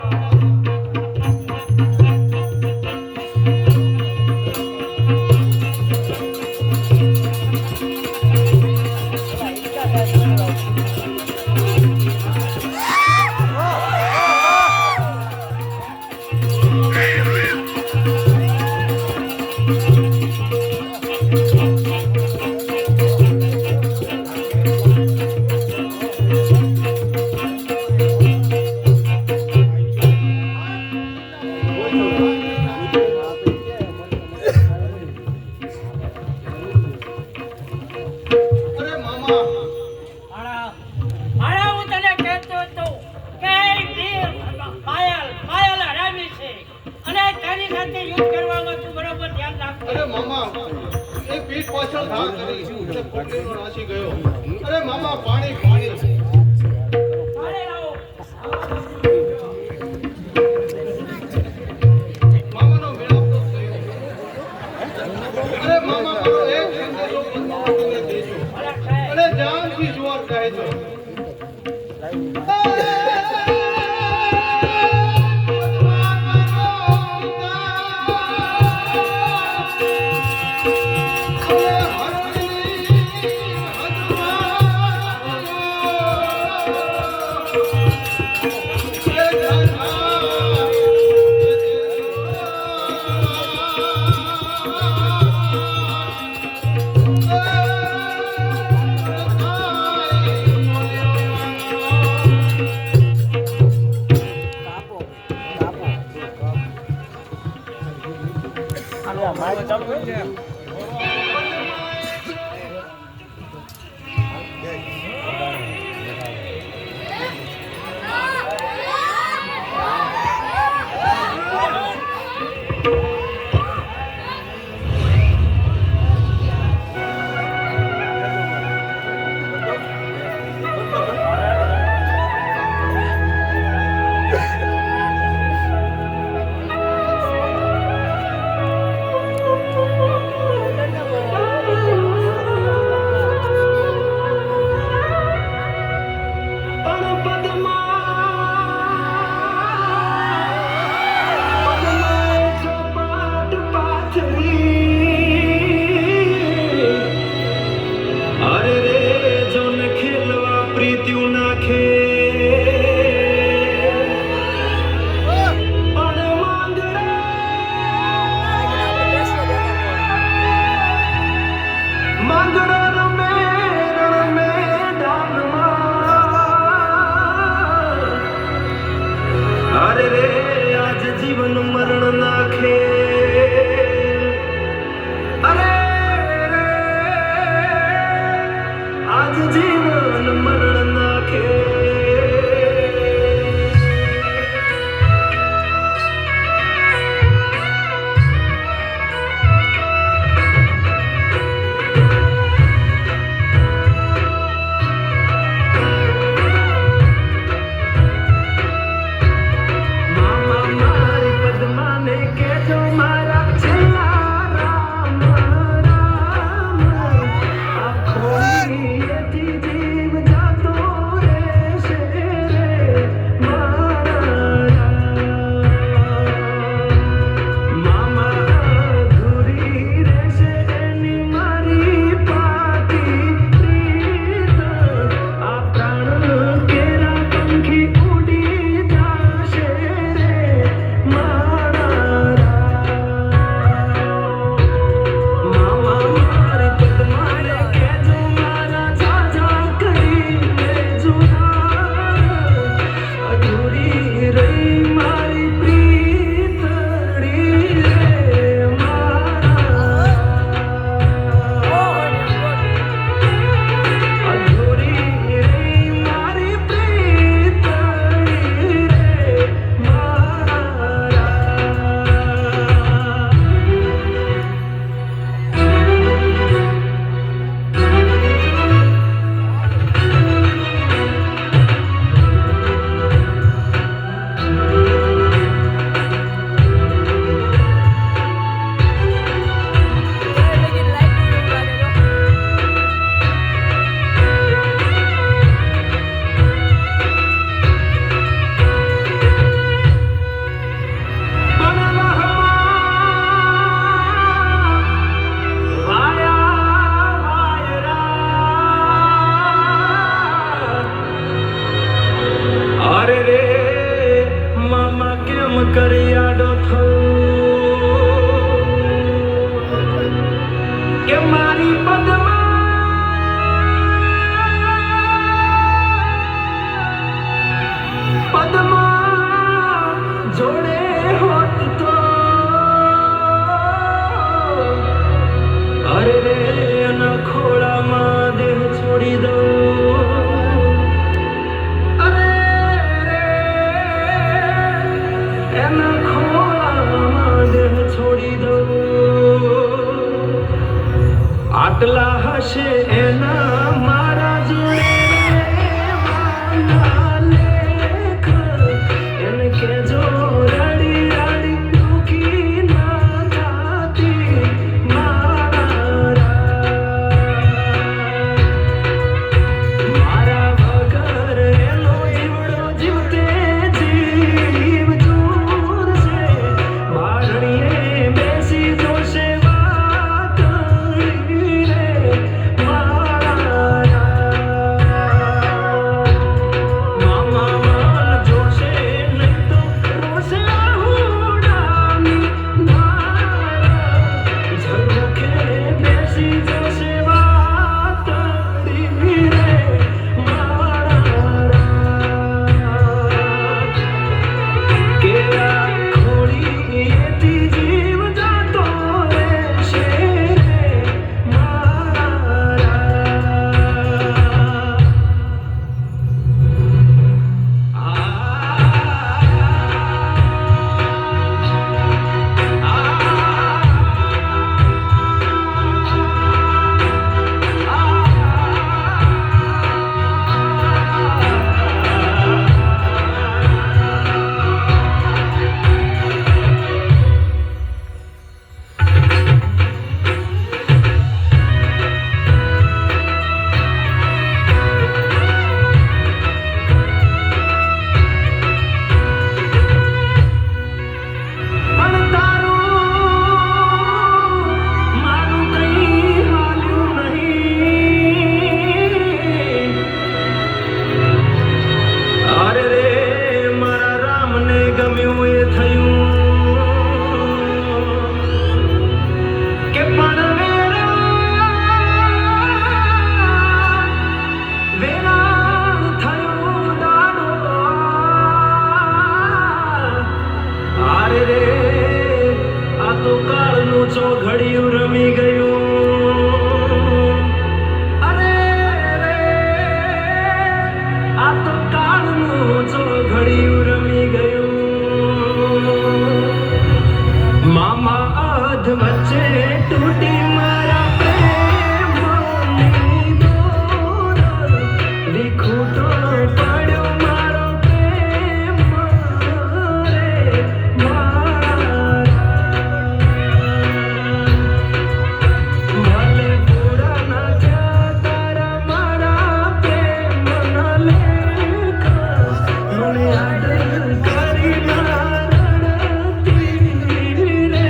અરે મામા
ભાણા હું તને કહેતો હતો કે એ વીર બાયલ હરામી છે અને તારી સાથે યુદ્ધ કરવામાં તું બરોબર ધ્યાન રાખજો.
અરે મામા એ પીઠ પાછળ ઘા કરી એટલે પોટલીનો નાસી ગયો અરે મામા પાણી પાણી
ભાણે આવો.
મામાનો મેળાપ તો થયો અરે મામા મારો એક સંદેશો બંધુને દેજો
ભલે સાહેબ.
અને જાનથી જુવાર કહેજો
પદમાં જોડે હોત તો અરે રે એના ખોળામાં દેહ છોડી દઉં અરે રે એના ખોળામાં દેહ છોડી દઉં આટલા હશે એના મારા જોડે વાલા લેખ એને કેજો રડી રડી દુખી ના થાતી મારા વગર એનો જીવડો જીવતે જીવ જોરશે બારણીએ બેસી જોશે વાતળી રે મારા મામા મન જોશે નહીં તો રોશે આહુડાની ધારા ઝરૂખે બેસી જોશે વાતળી રે મારા કેરા ખોળીએથી જીવ જાતો રહેશે મારા પણ તારું મારું કંઈ હાલ્યું નહીં અરે રે મારા રામને ગમ્યું એ થયું કે પણ વેરાન થયું દાડો અરે રે આ તો કાળનું ચોઘડિયું રમી ગયું અરે રે આ તો કાળનું ચોઘડિયું રમી ગયું મામા અધ વચ્ચે તૂટી મારા પ્રેમની દોર વિખૂટો પડ્યો મારો પ્રેમ રે મારા ભલે પૂરા ના થયા તારા મારા પ્રેમના લેખ મને યાદ કરી રડતી રે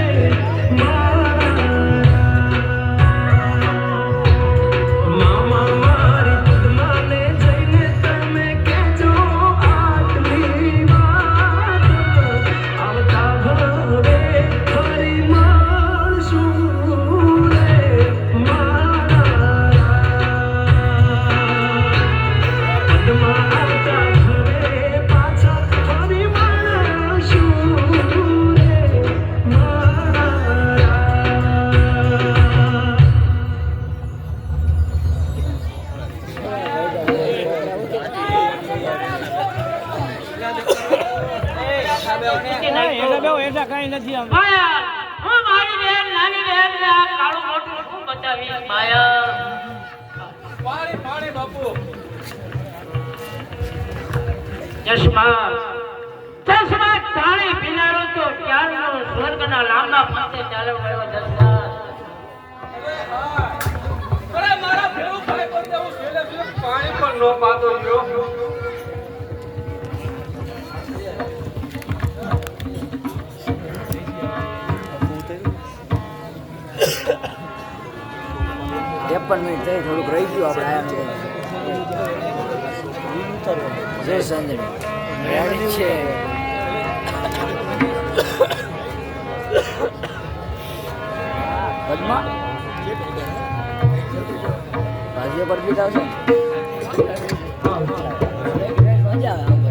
મામા મારી પદ્માને જઈને તમે કહેજો આટલી વાત આવતા ભવે ફરી મળશું રે મારા પદ્મા આવતા ભવે પાછા ફરી મળશું રે મારા
માયા હું મારી બેન નાની બેન ને આ કાળું મોટું શું બતાવી માયા
પાણી પાણી બાપુ
ચશ્મા ચશ્મા પાણી પીનારો તો ક્યારનો સ્વર્ગના લાંબા પંથે ચાલ્યો ગયો જસદા
અરે મારા ભેરું ભાઈ બંધ હું છેલ્લે સુધી પાણી પણ નો પાતો ગયો
પણ મિનિટ થઈ થોડુંક રહી ગયું આપણે આયા જય સંજની રેડી છે પદ્મા ભાજીઓ પર બીટ આવશે મજા આવે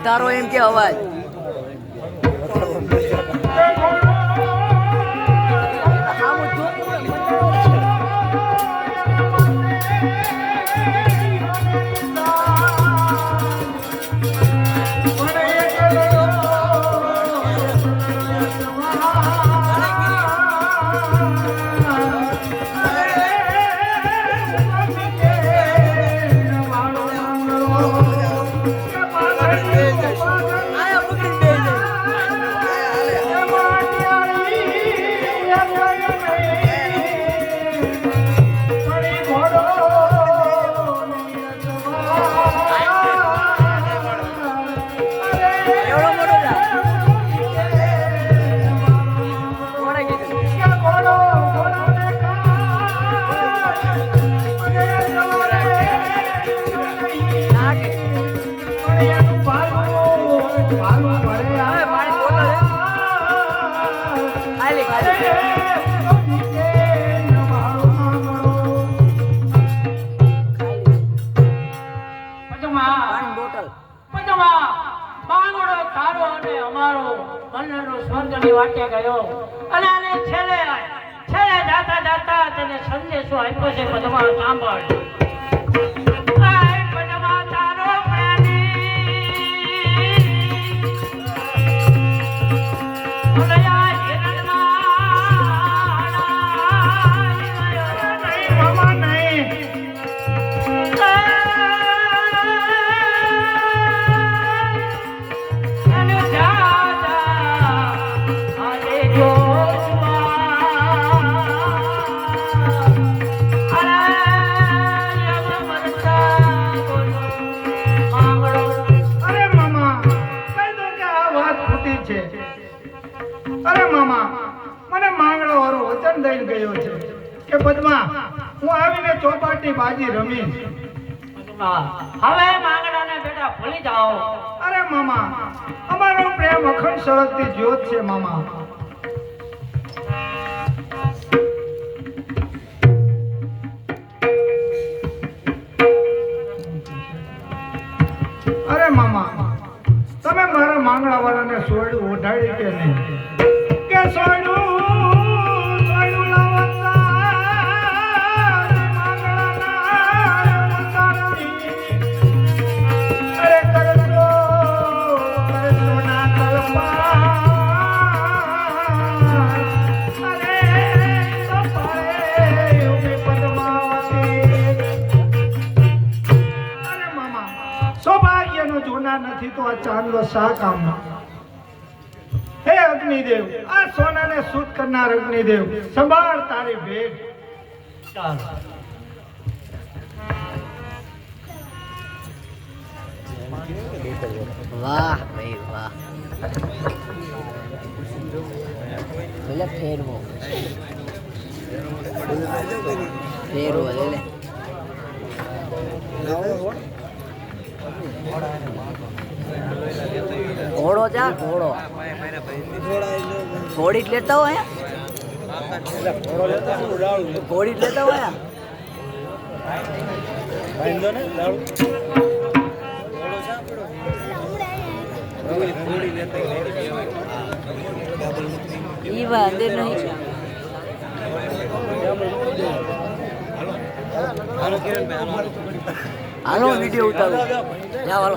તારો એમ કે અવાજ
વાટે ગયો અને આને છેલ્લે જાતા જાતા તેને સંદેશો આપ્યો છે પદ્મા સાંભળ પદ્મા તારો
કે પદ્મા હું આવીને ચોપાટી બાજી રમીશ
હવે માંગડાને બેટા ભૂલી જાઓ
અરે મામા અમારો પ્રેમ અખંડ સળગતી જ્યોત છે મામા અરે મામા તમે મારા માંગડા વાળાને સોયડું ઓઢાડી કે નહીં કે સોયડું નથી તો આ ચાંદલો શા કામનો હે અગ્નિદેવ આ સોનાને શુદ્ધ કરનાર અગ્નિદેવ સંભાળ તારી ભેટ
વાહ ભાઈ વાહ બોલે ફેરવો લે ઘોડો જા ઘોડો ઘોડી જ લેતા હોય ઘોડી જ લેતા હોય ઈ વાત નહીં હાલો વિડીયો ઉતારો જાઓ હાલો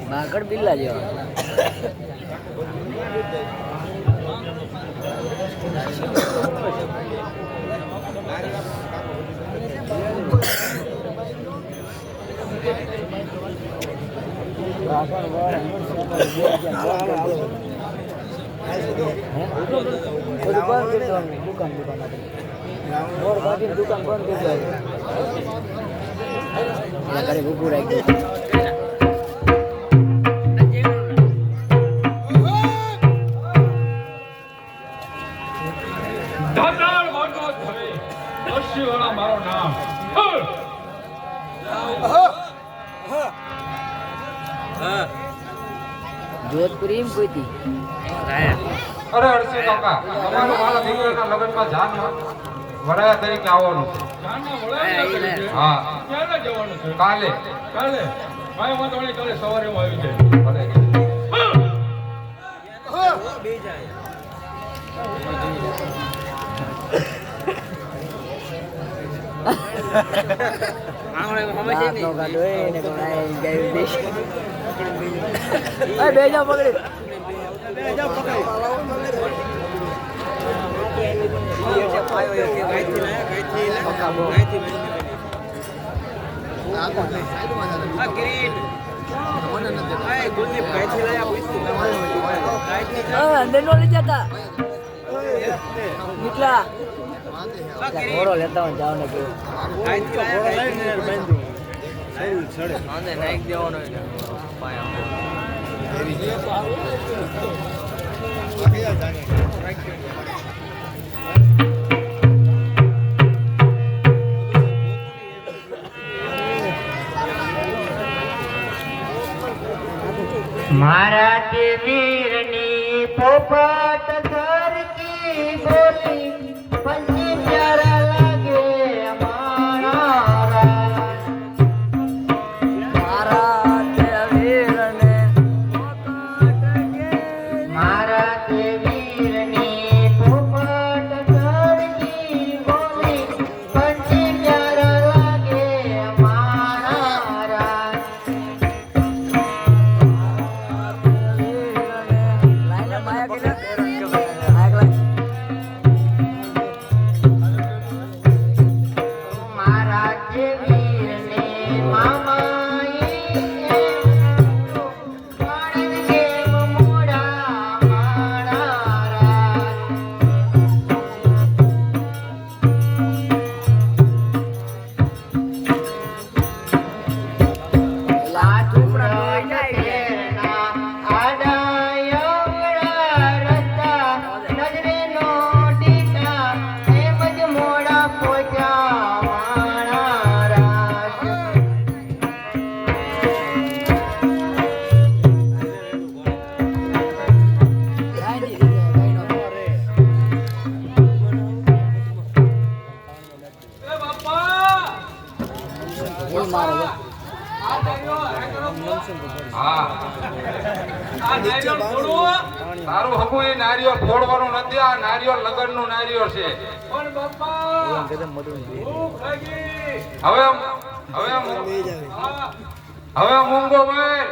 બાગડ બિલ્લા જેવા દુકાન બંધ કરી ઉભું રાખી
મારો નામ
જોત પ્રેમ કોઈથી
અરે અરસી કાકા તમારે મારા દીકરાના લગ્નમાં જાન વરાયા તરીકે આવવાનું છે.
જાનના વડાના તરીકે?
હા
ક્યારે જવાનું છે?
કાલે.
કાલે? કાંઈ વાંધો નહીં, કાલે સવારે હું આવી જઈશ.
ભલે.
રાતનો ગાડો એને કોણાય ગાયું દેશ એ બે જાવ પકડી અંદર નો લઈ જતા નીકળા ઘોડો લેતા હોય જાવ ને કેવું
મારા તે વીરની પોપટ સરકી બોલી પંછી પ્યારા લાગે મારા
મારા તે વીરને
મારા તે વીરની પોપટ સરકી બોલી પંછી પ્યારા લાગે મારા
લાઈન માયા કે
મારા દેવીને મામાએ પાડન દેવ મોડા મારા લાઠું પ્રગટેના આડાયવડા રસ્તા નજરે નો ટીકા એમ જ મોડા પોચા માણા રાજ
એ બાપા!
મારો
આ નારિયો, આ કરો તો.
હા
આ નારિયો તોડવું?
તારું હકું એ નારિયેળ ફોડવાનું નથી. આ નારિયેળ લગનનું નારિયેળ છે.
પણ બાપા! ભૂખ લાગી.
હવે
હા,
હવે મૂંગો ભાઈ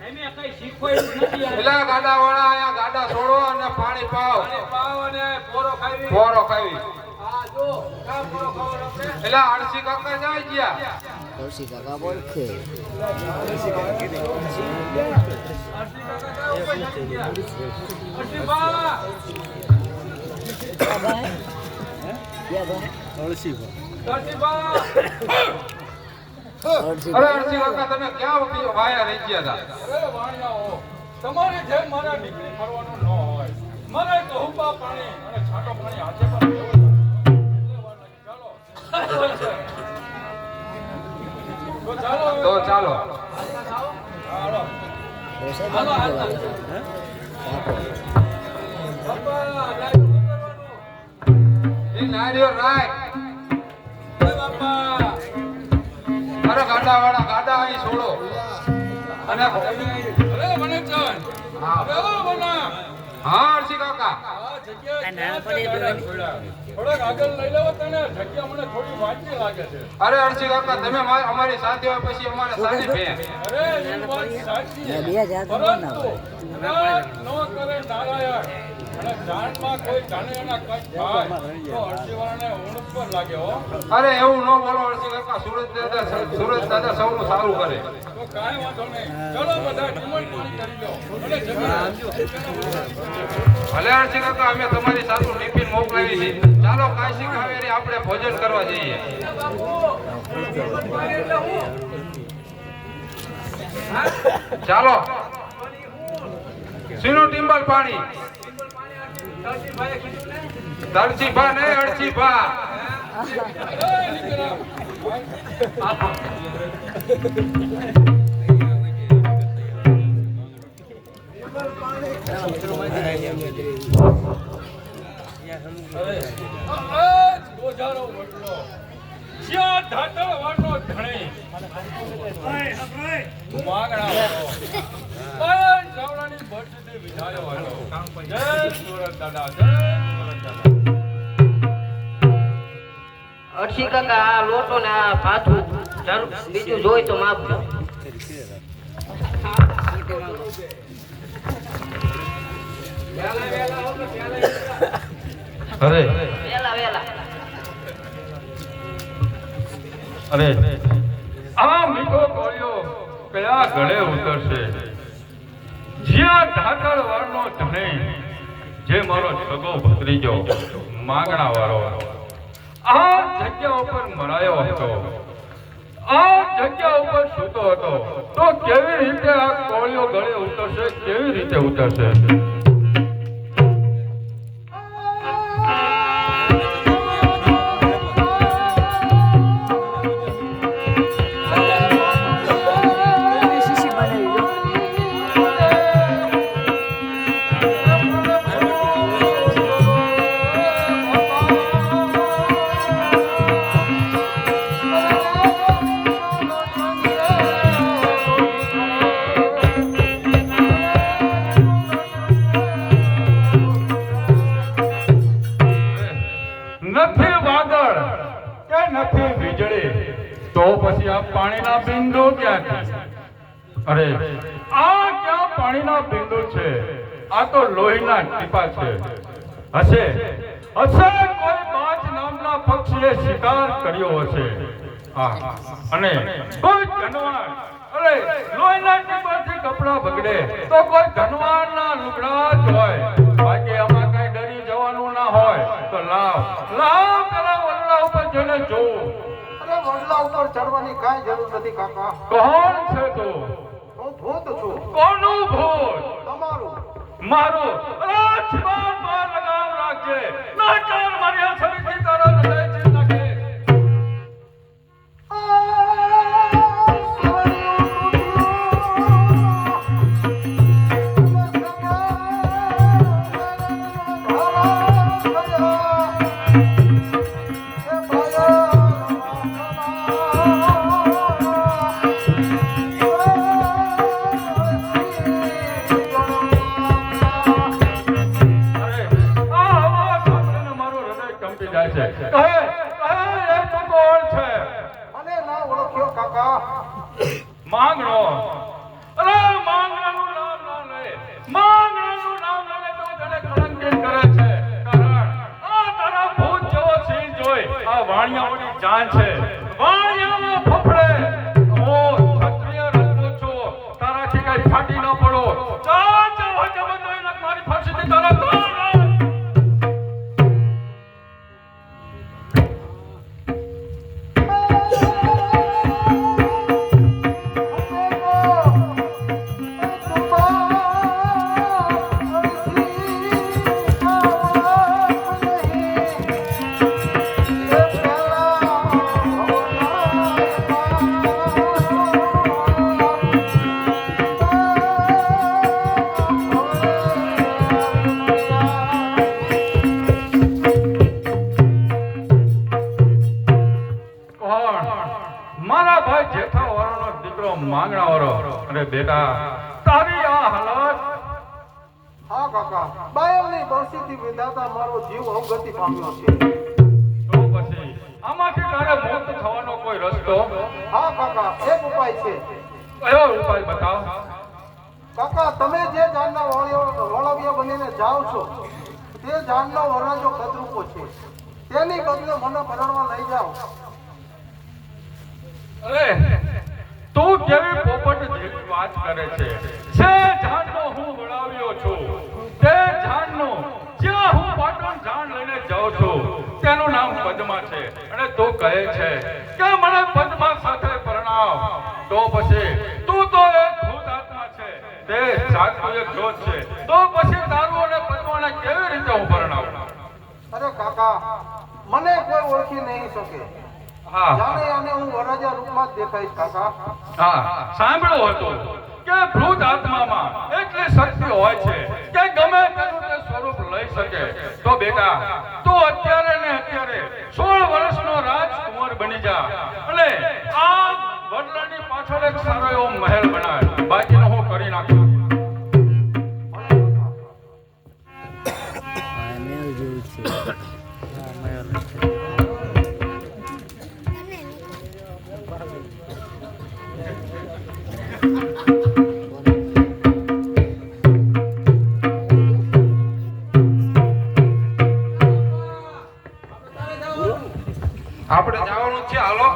એને કઈ શીખવાડ્યું નથી આ.
પેલા ગાડા વાળા અહીંયા ગાડા છોડો અને પાણી પાવ
પાણી પાવ અને પોરો ખાવી.
પોરો ખાવી.
આ જો, કાં પોરો ખાવો આપણે?
પેલા આળસી કાકા જાય ગયા.
કૌશિક કાકા બોલખે
આરતી કાકા ક્યાં ઉપર ચડી ગયા? આરતી બા! આરતી બા!
અરે આળસી કાકા તમે ક્યાં વાયા રહી ગયા હતા?
અરે વાણિયાઓ, તમારી જેમ મારા દીકરી ફરવાનું ન હોય. મારે તો હુંપા પાણી અને છાંટો પાણી હાથે પર લેવો જ પડે. એટલે વાર લાગી. ચાલો. તો ચાલો હવે.
તો ચાલો.
હાલો. હાલો, હાલો. બાપા, નારિયેળ કરવાનું.
એ નારિયેળ રાખ.
એ બાપા.
અરે ગાડા વાળા ગાડા અહીં છોડો અને
અરે વનકચંદ.
હા.
અરે ઓ વના.
હા આળસી કાકા
આ જગ્યા ક્યાં છે ગાડા છોડ્યા? થોડાક આગળ લઈ લેવો તને. જગ્યા મને થોડી વાંચી લાગે છે.
અરે આળસી કાકા તમે અમારી સાથે હોય પછી અમારે સાથે ભે
અરે એ વાત સાચી છે.
બે હજાર તો
પરંતુ નાગ ન કરે નારાયણ અને જાનમાં કોઈ જાનૈયાના કંઈક થાય તો અરજીવાળાને ઊંઘ પર લાગે હો.
અરે એવું ન બોલો આળસી કાકા. સુરત દાદા સૌનું સારું કરે.
તો કાંઈ વાંધો નહીં. ચલો બધા જમણ પાણી કરી લો અને જમી
ભલે આળસી કાકા અમે તમારી સાથે ટિફિન મોકલાવી છે. ચાલો કાશી કાવેરી આપણે ભોજન કરવા જઈએ. ચાલો સીનું ટિમ્બલ પાણી. તરસી ભા નહીં અડસી ભા.
પાણી ગોજારો વડલો જ્યાં ધાતળ વાળનો ધણી માગણા વાળો ચાવડાની ભટ્ટથી વિધાયો વાળો જય સુરત દાદા જય સુરત દાદા
અરસી કાકા આ લોટો ને આ પાછું બીજું જોઈ તો માપજો.
અરે
વેલા વેલા
અરે આ મીઠો કોળિયો કયા ગળે ઉતરશે જ્યાં ઢાકળ વાળનો ધણી જે મારો સગો ભત્રીજો માગણા વાળો આ જગ્યા ઉપર મરાયો હતો આ જગ્યા ઉપર સૂતો હતો તો કેવી રીતે આ કોળિયો ગળે ઉતરશે કેવી રીતે ઉતરશે નથી વાદળ કે નથી વીજળી તો પછી આ પાણીના બિંદુ ક્યાંથી અરે આ ક્યાં પાણીના બિંદુ છે આ તો લોહીના ટીપા છે હશે હશે કોઈ બાજ નામના પક્ષીએ શિકાર કર્યો હશે હા અને કોઈ ધનવાન અરે લોહીના ટીપાથી કપડા બગડે તો કોઈ ધનવાનના લુગડા જ હોય બાકી આમાં કઈ ડરી જવાનું ના હોય તો લાવ પેલા વડલા ઉપર જઈને જોઉં
અરે વડલા ઉપર ચડવાની કાંઈ જરૂર નથી કાકા.
કોણ છે તું
હું ભૂત છું.
કોનું ભૂત
તમારું.
મારું રાજમાં માં લગાવ રાખજે નાચાર મારી અસરીથી તારા હૃદય ચીર નાખે માંગણો અરે માંગણાનું નામ ના લે માંગણાનું નામ ના લે તો તને કલંકિત કરે છે કારણ આ તારા ભૂત જેવો સિંહ જોઈ આ વાણિયાઓની જાન છે વાણિયાઓ ફફડે હું ક્ષત્રિય રંગો છું તારાથી કઈ ફાટી ન પડો ચા ચા જબરદસ્તી ના મારી ફાંસીથી તારા મારા ભાઈ જેઠા વાળાનો દીકરો માંગણા વાળો અરે બેટા તારી આ હાલત
હા કાકા, બાયલની બરસીથી વિધાતા મારો જીવ અવગતિ પામ્યો છે.
તો પછી આમાંથી તારે મુક્ત થવાનો કોઈ રસ્તો
હા કાકા, એક ઉપાય છે.
કયો ઉપાય બતાવ
કાકા, તમે જે જાનના વળાવ્યા બનીને જાઓ છો તે જાનનો વરરાજો કદરૂપો છે. તેની બદલે મને પરણવા લઈ જાઓ.
અરે તું કેવી પોપટ જેવી વાત કરે છે જે જાનનો હું વળાવ્યો છું તે જાનનો જ્યાં હું પાટણ જાન લઈને જાઉં છું તેનું નામ પદ્મા છે અને તું કહે છે કે મને પદ્મા સાથે પરણાવ તો પછી તું તો એક ભૂત આત્મા છે તે જાગતો એક જોત છે તો પછી તારું અને પદ્માને કેવી રીતે હું પરણાવું
અરે કાકા, મને કોઈ ઓળખી નહીં શકે.
હા
જાણે આને હું વરરાજા રૂપમાં જ દેખાઈશ કાકા.
હા સાંભળ્યું હતું કે ભૂત આત્મામાં એટલી શક્તિ હોય છે
કે ગમે તેનું તે સ્વરૂપ લઈ શકે, તો બેટા તું અત્યારે ને અત્યારે 16 વર્ષનો રાજકુમાર બની જા અને આ વડલાની પાછળ એક સારો એવો મહેલ બનાય, બાકીનો હું કરી નાખું.
મેલ જેવું છે.
આપણે જવાનું છે, હાલો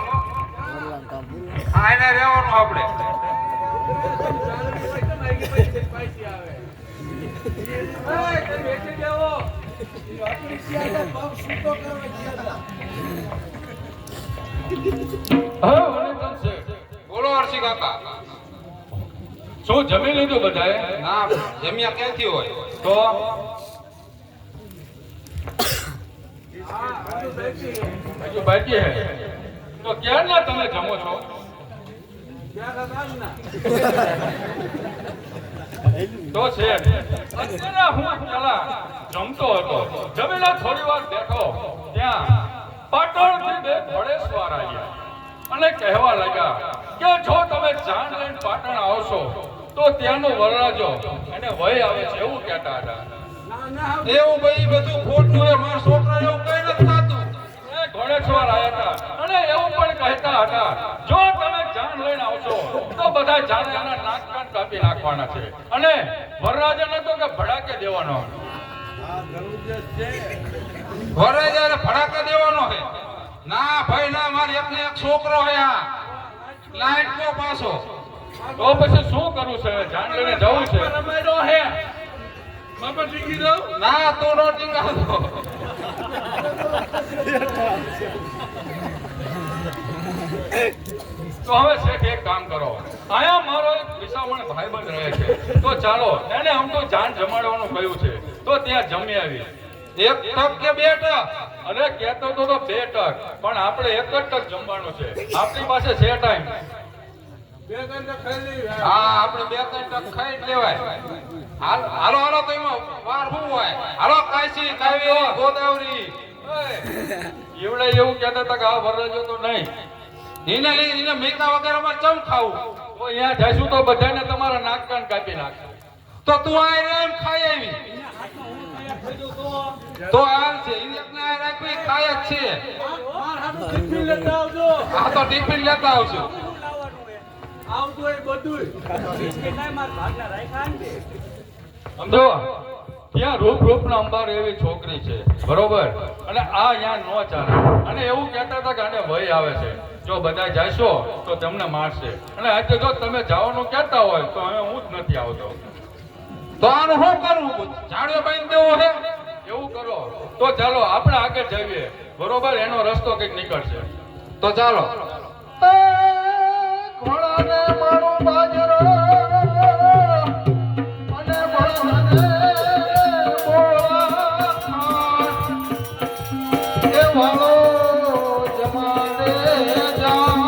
આને રહેવાનું આપણે.
હા વનિતા શેઠ,
બોલો હર્ષી કાકા.
શું જમી લીધું બધાએ?
ના જમ્યા ક્યાંથી હોય?
તો હજુ બાકી હે? તો ક્યારના તમે જમો છો? તો શેઠ અત્યારે હું પેલા જમતો હતો, જમીને થોડી વાર બેઠો ત્યાં પાટણથી બે ઘોડેસવાર આવ્યા અને કહેવા લાગ્યા કે જો તમે જાન લઈને પાટણ આવશો તો ત્યાંનો વરરાજો અને વય આવે છે એવું કહેતા હતા.
એવું ભાઈ બધું ખોટું છે, મારા છોકરા એવું કઈ નથી થતું.
એ ઘોડેસવાર આવ્યા હતા અને એવું પણ કહેતા હતા જો તમે જાન લઈને આવશો તો બધા જાનના નાક કાન કાપી નાખવાના છે અને વરરાજાને તો કે ભડાકે દેવાનો.
ઘરે જયારે ભડાકા દેવાનો છે? ના ભાઈ ના, મારી એકને એક છોકરો છે, આ લાઈટ કો પાછો.
તો પછી શું કરવું છે? જાન લઈને જવું છે?
ના તું નો ટીંગાતો.
તો હવે શેઠ એક કામ કરો, આયા મારો એક વિસાવણ ભાઈબંધ રહે છે, તો ચાલો એને આમ તો જાન જમાડવાનું કહ્યું છે તો ત્યાં જમી આવી.
એક ટક કે બે ટક?
અરે કહેતો તો 2 ટક, પણ આપણે એક જ ટક જમવાનું છે, આપણી પાસે છે ટાઈમ.
હા આપણે 2-3 ટક ખાઈ જ લેવાય. હાલો હાલો તો એમાં વાર શું હોય? હાલો કાશી કાવી ગોદાવરી.
એવડે એવું કહેતા હતા કે આ વરરાજો તો નહીં,
એને મેકા વગર અમારે ચમ ખાવું?
તો અહીંયા જઈશું તો બધાને તમારા નાક કાન કાપી નાખે.
તો તું આ એમ ખાઈ આવી તો હાલ છે, એને એકને આ રાખવી ખાય જ છે. આ તો ટિફિન લેતા આવજો.
સમજો ત્યાં રૂપના અંબાર એવી છોકરી છે, બરોબર, અને આ અહીંયા નો ચાલે અને એવું કહેતા હતા કે આને વય આવે છે, જો બધા જશો તો તમને મારશે અને આજે જો તમે જવાનું કહેતા હોય તો હવે હું જ નથી આવતો.
તો આનું શું કરવું? ઝાડિયો બાંધી દેવો છે?
એવું કરો તો ચાલો આપણે આગળ જઈએ, બરોબર, એનો રસ્તો કંઈક નીકળશે.
તો ચાલો.
ઘોડાને મારું બાજરો અને ભણને બોળા એ વાળો જમાને જાન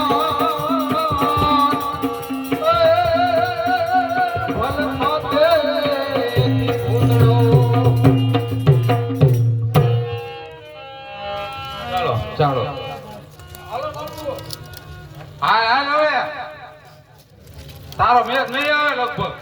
ભલ ખાતે ઉતરો.
ચાલો
ચાલો હાલ હાલ. હવે તારો મેચ નહીં આવે લગભગ.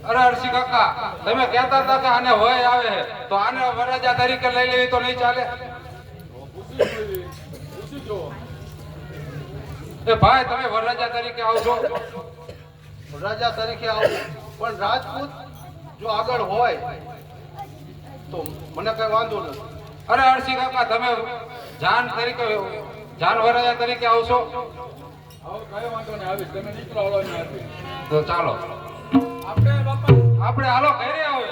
અરે હર્ષી કાકા, તમે કહેતા હતા કે આને હોય આવે છે, તો આને વરરાજા તરીકે લઈ લેવી તો નહીં ચાલે? એ ભાઈ, તમે વરરાજા તરીકે આવશો?
રાજા તરીકે આવું પણ રાજપૂત જો આગળ હોય તો મને કઈ વાંધો નથી.
અરે હર્ષી કાકા, તમે જાન તરીકે જાન વરરાજા તરીકે આવશો?
કઈ વાંધો નહીં, આવીશ. તમે નીકળો હળો અહીંયાથી.
તો ચાલો
આપણે બાપા
આપણે હાલો ઘરે આવે.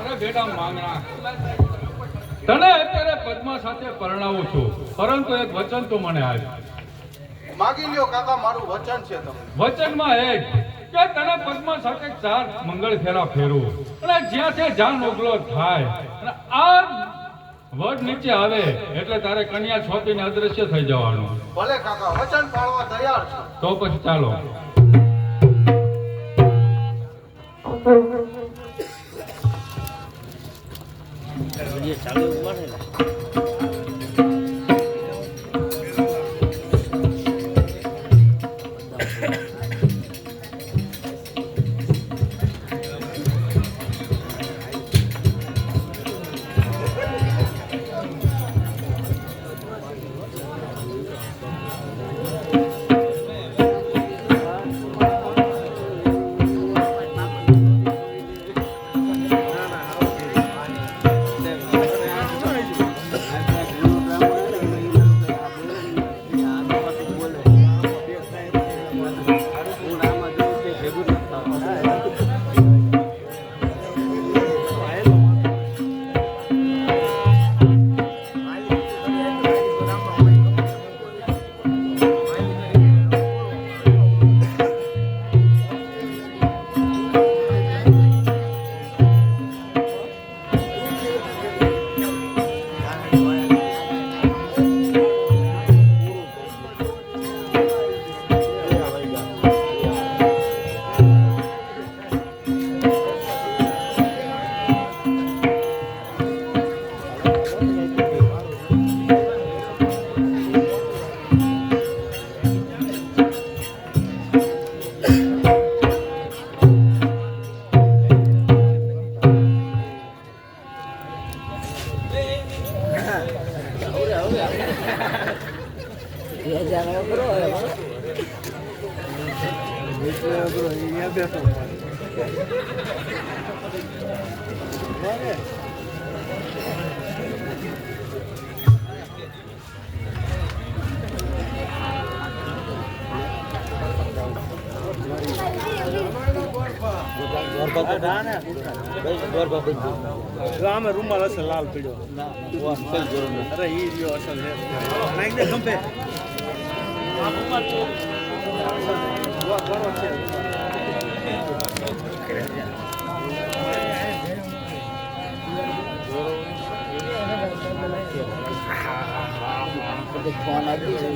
અરે બેટા માંગણા, તને અત્યારે પદ્મા સાથે પરણાવું છું, પરંતુ એક વચન તો મને આપ.
માગી લ્યો કાકા, મારું વચન છે તમને.
વચનમાં એક કે તને પદ્મા સાથે 4 મંગળ ફેરા ફેરવું, અને જ્યાંથી જાન ઓગલો થાય અને આ વડ નીચે આવે એટલે તારે કન્યા છોપીને અદ્રશ્ય થઈ જવાનું.
ભલે કાકા, વચન પાળવા તૈયાર છું.
તો પછી ચાલો.
રામે રૂમાલ હશે લાલ પીડ્યો. અરે ઈ રહ્યો અસલ છે. નાખ દે ખંભે. આ રૂમાલ જો ઘણો છે.
ફોન આપી છે.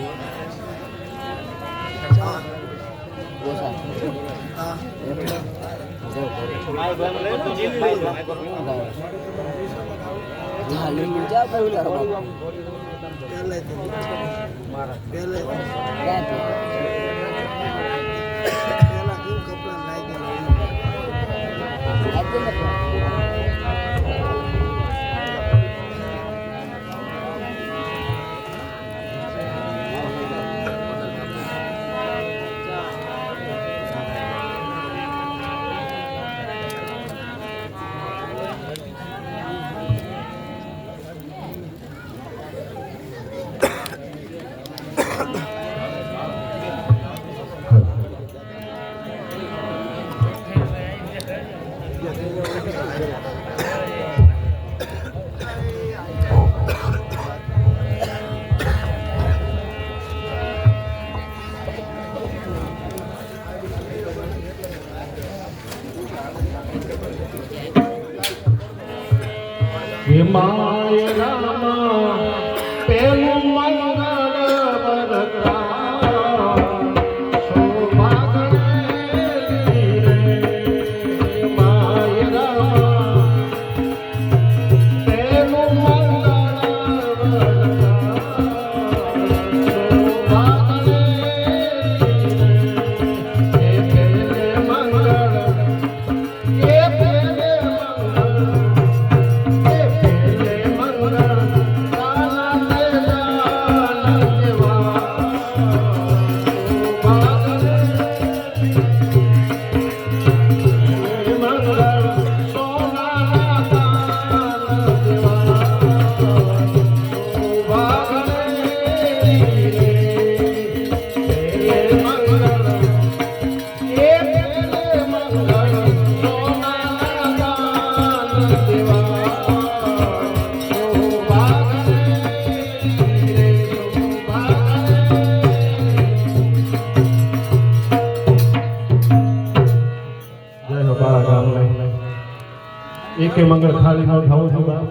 એકે મંગળ ખાલી ન થવું છું બા.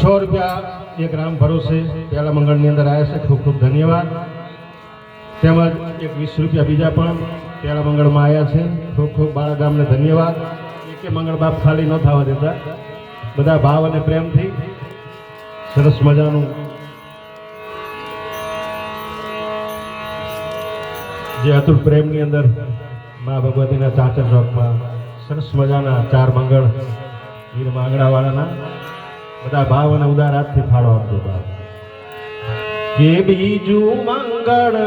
₹100 એક રામ ભરોસે પહેલા મંગળની અંદર આવ્યા છે. ખૂબ ખૂબ ધન્યવાદ. તેમજ એક ₹20 બીજા પણ પહેલા મંગળમાં આવ્યા છે. ખૂબ ખૂબ બાળા ગામને ધન્યવાદ. એકે મંગળ બાપ ખાલી ન થવા દેતા, બધા ભાવ અને પ્રેમથી સરસ મજાનું જે અતુલ પ્રેમની અંદર મા ભગવતીના ચાચર ચોકમાં સરસ મજાના 4 મંગળ વીર માંગડાવાળાના બધા ભાવ અને ઉદાર હાથથી ફાળો આપતો હતા. કે બીજું મંગળ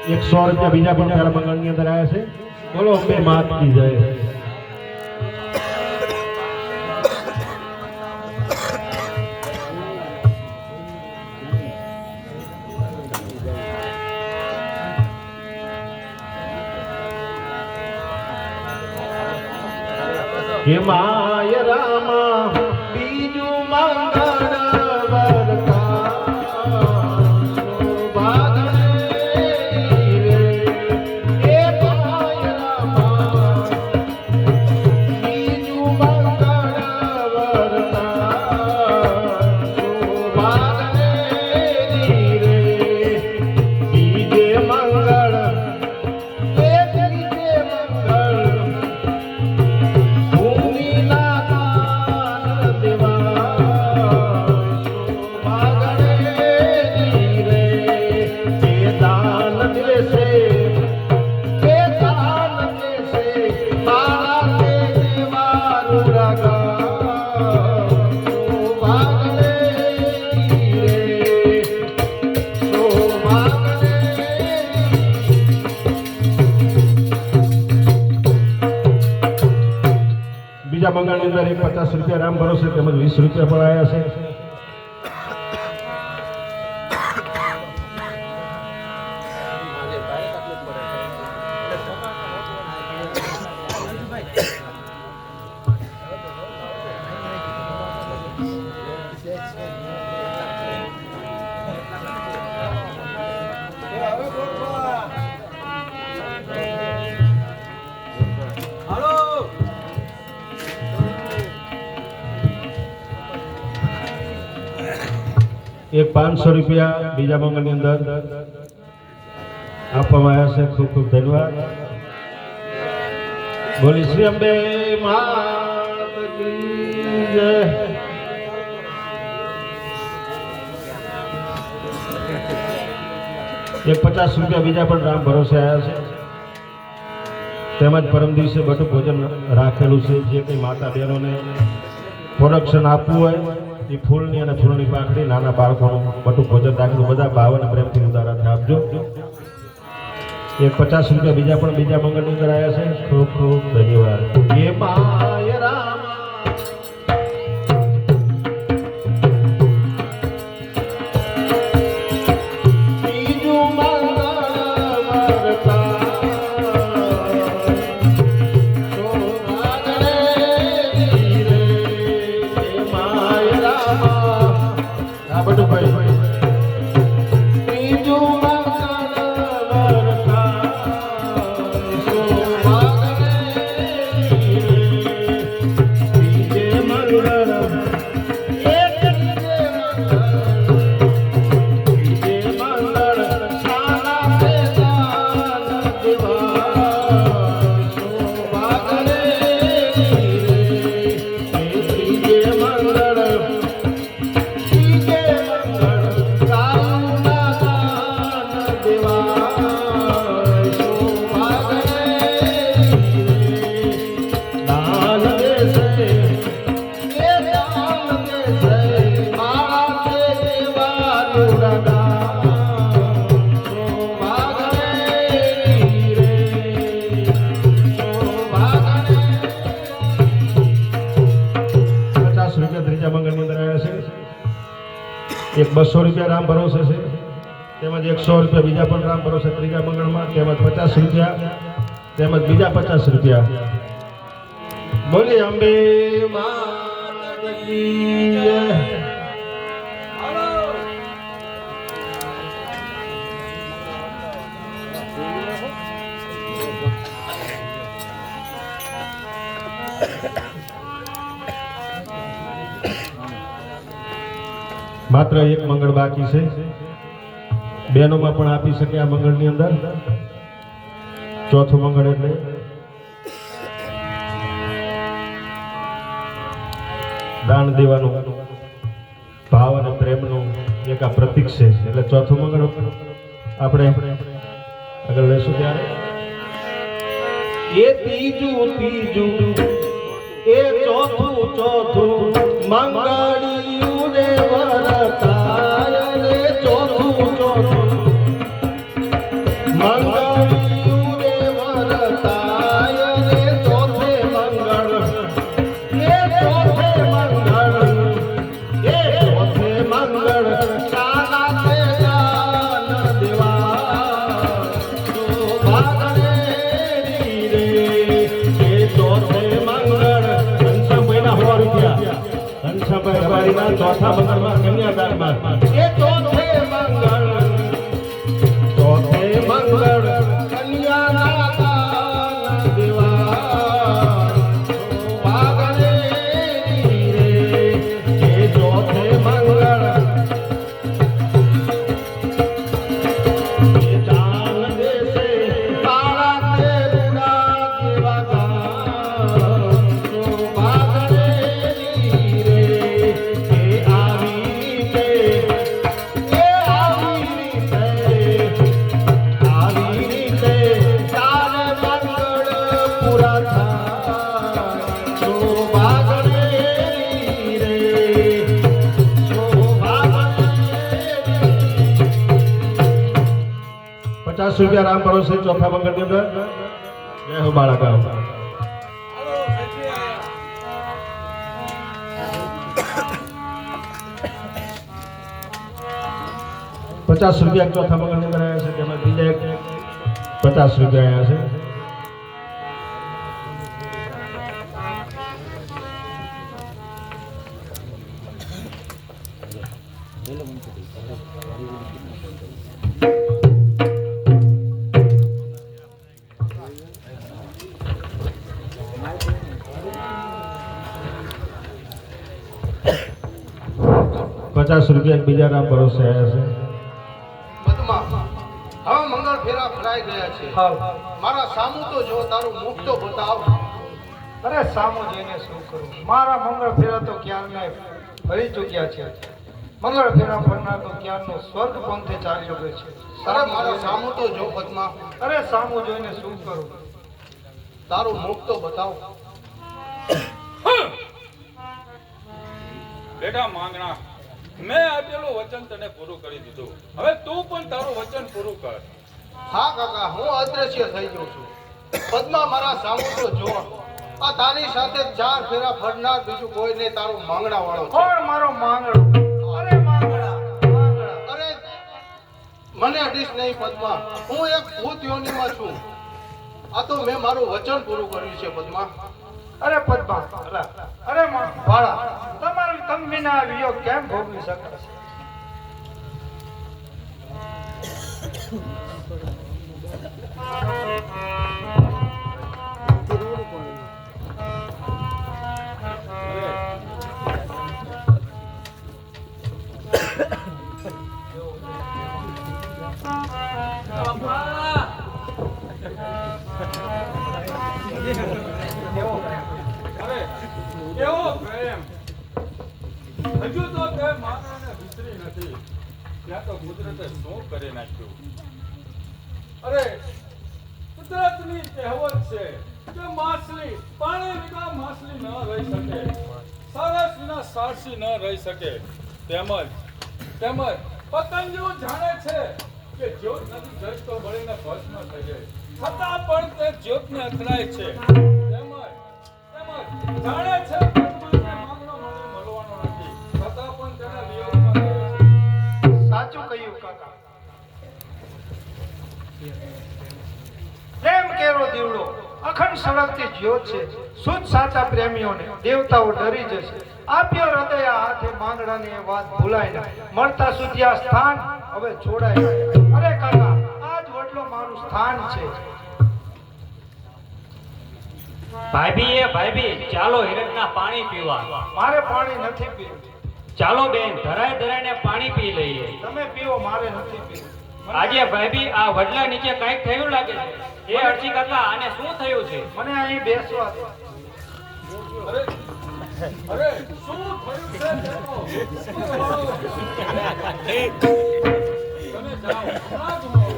₹100 બીજા પણ પહેલા મંગળની અંદર આવ્યા છે. બોલો અંબે માત કી જય. કે માય રામા બીજું મંગળ વરતા શોભાગણે રે. એ માય રામા બીજું મંગળ વરતા શોભાગણે રે. બીજે મંગળ બીજે મંગળ બીજા મંગળની અંદર ₹50 રામ ભરોસે તેમજ ₹20 પણ આવ્યા છે. એક ₹500 બીજા મંગળની અંદર આપવામાં આવ્યા છે. ખૂબ ખૂબ ધન્યવાદ. બોલી શ્રી અંબે માત કી જય. એક ₹50 બીજા પણ રામ ભરોસે આવ્યા છે. તેમજ પરમ દિવસે બટુક ભોજન રાખેલું છે. જે કંઈ માતા બહેનોને પ્રોડક્શન આપવું હોય એ ફૂલની અને ફૂલની પાંખડી નાના બાળકોનું બટુક ભોજન રાખેલું. બધા ભાવ અને પ્રેમથી ઉદારાથી આપજો. એક ₹50 બીજા પણ બીજા મંગળની અંદર આવ્યા છે. ખૂબ ખૂબ ધન્યવાદ. એ માય રામા બીજું મંગળ વરતા શોભાગણે રે. એ માય રામા આ બધું ભાઈ બીજું એક ₹200 રામ ભરોસે છે. તેમજ ₹100 બીજા પણ રામ ભરોસે ત્રીજા મંગળમાં. તેમજ ₹50 તેમજ બીજા ₹50. બોલી અંબે માત કી જય. માત્ર એક મંગળ બાકી છે. બહેનોમાં પણ આપી શકે આ મંગળની અંદર. ચોથું મંગળ એટલે દાન દેવાનું ભાવ અને પ્રેમનું એક આ પ્રતીક છે. એટલે ચોથું મંગળ આપણે આગળ લઈશું ત્યારે એ ત્રીજું એ ચોથું મંગળિયું રે વરતાય રે ચોથું મંગળિયું રે વરતાય રે ચોથે મંગળ એ ચોથે મંગળ શાના તે દાન દેવા ભાગને રે એ ચોથે મંગળ ઘનશ્યામભાઈના 100 રૂપિયા. ઘનશ્યામભાઈ રબારીના ચોથા મંગળમાં કન્યાદાનમાં એ ચોથે મંગળ કન્યાના દાન દેવા ભાગને રે એ ચોથે મંગળ એ જાન દેશે તાળા તે રૂડા દેવા ભાગને રે એ આવી રીતે ચાર મંગળ પૂરા થાય શોભાગણે રે ₹50 રામ ભરોસે ચોથા મંગળની અંદર. જય હો બાળકા.
હાલો, ખેંચી આયા.
₹50 ચોથા મંગળની અંદર આવ્યા છે. તેમાં બીજા એક ₹50 આવ્યા છે. ₹50 બીજા રામ ભરોસે આવ્યા છે.
પદ્મા, હવે મંગળ ફેરા ફરાઈ ગયા છે. મારા સામું તો જો, તારું મુખ તો બતાવ.
અરે સામો જઈને શું કરું? મારા મંગળ ફેરા તો ક્યારના ફરી ચૂક્યા છે. મંગળ ફેરા ફરનાર તો ક્યારનો સ્વર્ગ પંથે ચાલ્યો ગયો છે.
અરે મારા સામું તો જો પદ્મા,
અરે સામો જોઈને શું કરું?
તારું મુખ તો બતાવ.
બેટા માંગણા, મેં આપેલું વચન તને પૂરું કરી દીધું. હવે તું પણ તારું વચન પૂરું કર.
હા કાકા, હું અદ્રશ્ય થઈ ગયો છું. પદ્મા, મારા સામું તો જો. આ તારી સાથે 4 ફેરા ફરનાર બીજું કોઈ નહીં, તારું માંગણા વાળો છે.
કોણ મારો માંગણો? અરે માંગણા,
અરે મને અડીશ નહીં પદ્મા, હું એક ભૂત યોનિમાં છું. આ તો મેં મારું વચન પૂરું કર્યું છે પદ્મા.
અરે પદ્મા, અરે વાળા, તમારું તમ વિના વિયોગ કેમ ભોગવી શકાશે?
અરે કેવો પ્રેમ! હજુ તો તે માનવને વિસરી નથી. ત્યાં તો કુદરતે શું કરી નાખ્યું. અરે કુદરતની કહેવત છે કે માછલી પાણી વિના માછલી ન રહી શકે, સરસ વિના સારસી ન રહી શકે. તેમજ પતંગિયો જાણે છે કે જ્યોત નથી જઈ તો બળીને ભસ્મ થઈ જાય, છતાં પણ તે જ્યોતને અથડાય છે. તેમજ જાણે છે પરમાત્માને માંગનો મળવાનો નથી, છતાં પણ તેના વિયોગમાં રહે છે.
સાચું કહ્યું કાકા. પ્રેમ કેરો દીવડો અખંડ સળગતી જ્યોત છે. શુદ્ધ સાચા પ્રેમીઓને દેવતાઓ ડરી જશે. આપ્યો હૃદય આ હાથે માંગડાની એ વાત ભૂલાય ના. મળતા સુધી આ સ્થાન હવે છોડાય ના. અરે કાકા, આજ વડલો મારું સ્થાન છે.
ભાઈબી ચાલો હિરકના પાણી પીવા.
મારે પાણી નથી પીવું.
ચાલો બેન ધરાય ધરાયને પાણી પી લઈએ.
તમે પીવો, મારે નથી પીવું.
આજે ભાઈબી આ વડલા નીચે કંઈક થયું લાગે છે. એ અરજી કાકા આને શું થયું છે?
મને અહીં બેસવા દો.
અરે શું થયું છે દેખો. તમે જાઓ હમણાં જ હું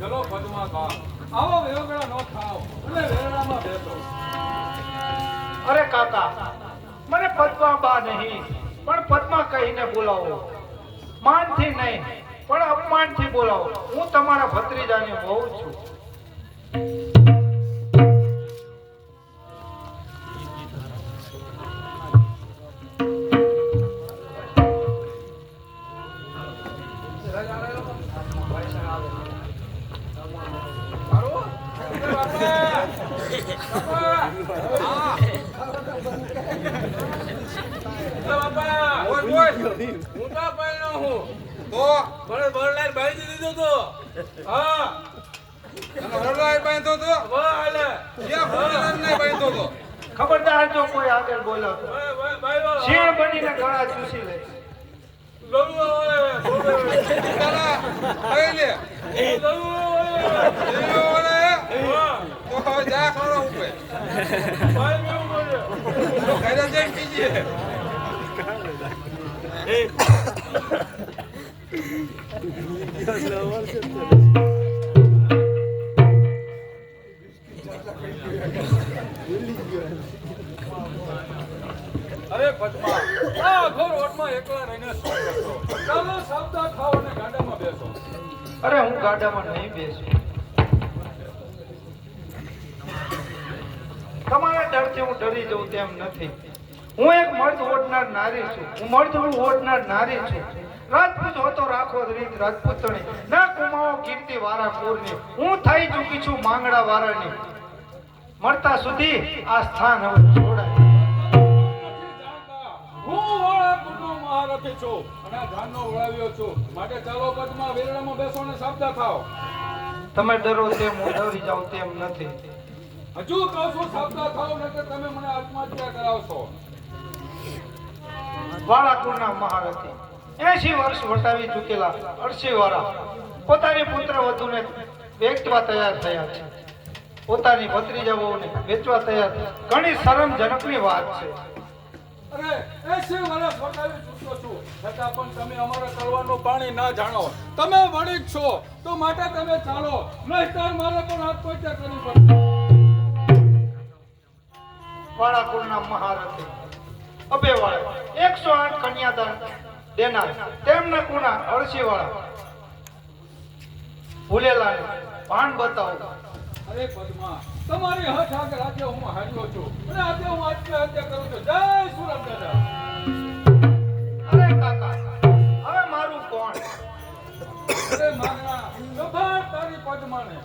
ચલો પદ્મા બા આવો વેગળા નો ખાઓ અને વેરણામાં બેસો.
અરે કાકા, મને પદ્મા બા નહીં પણ પદ્મા કહીને બોલાવો. માનથી નહીં પણ અપમાનથી બોલાવો. હું તમારા ભત્રીજાની વહુ છું. ખબરદાર જો કોઈ આગળ બોલો તો શેર બનીને ગળા ચૂસી લે.
અરે પદ્મા આ ઘોર ઓટમાં એકલા રહીને શું કરશો? ચાલો સાબદા ખાઓ અને ગાડામાં બેસો.
અરે હું ગાડામાં નહીં બેસું. તમારા ડરથી હું ડરી જઉં તેમ નથી. હું એક મર્દ ઓઢનાર નારી છું. હું મર્દનું ઓઢનાર નારી છું. રાજપૂત હોતો રાખો રીત રાજપૂતણી ના કુમાવો કીર્તિ વારા કોરની. હું થઈ ચૂકી છું માંગડા વારાની. મળતા સુધી આ સ્થાન હવે છોડાય.
હું વાળાપુરનો મહારથી છું અને આ ધાનનો વળાવ્યો છું. માટે ચાલો પદ્મા વેરણામાં બેસો અને સાબદા ખાઓ.
તમે ડરો તેમ હું ડરી જાઉં તેમ નથી.
હજુ કહું છું સાબદા ખાઓ ને કે તમે મને આત્મહત્યા કરાવશો.
વાળાકુળના મહારથી 80 વર્ષ વટાવી ચૂકેલા અરસીવાળા પોતાની પુત્ર વધુને વેચવા તૈયાર થયા છે. પોતાની ભત્રીજાઓને વેચવા તૈયાર થયા. ઘણી શરમજનકની વાત છે.
અરે 80 વર્ષ વટાવી ચૂક્યો છું છતાં પણ તમે અમારા કળવાનું પાણી ના જાણો. તમે વળી જ છો તો માટે તમે ચાલો નહીંતર મારે પણ આત્મહત્યા કરવી પડશે.
વાળાકુળના મહારથી અબેવાળા 108 કન્યાદાન દેનાર તેમના કુના અરસીવાળા ભૂલેલા ભાન બતાવો.
અરે પદ્મા તમારી હઠ આગળ આજે હું હાર્યો છું અને આજે હું આત્મહત્યા કરું છું. જય સુરત દાદા.
અરે કાકા, હવે મારું કોણ?
અરે માગણા સંભાળ તારી પદ્માને.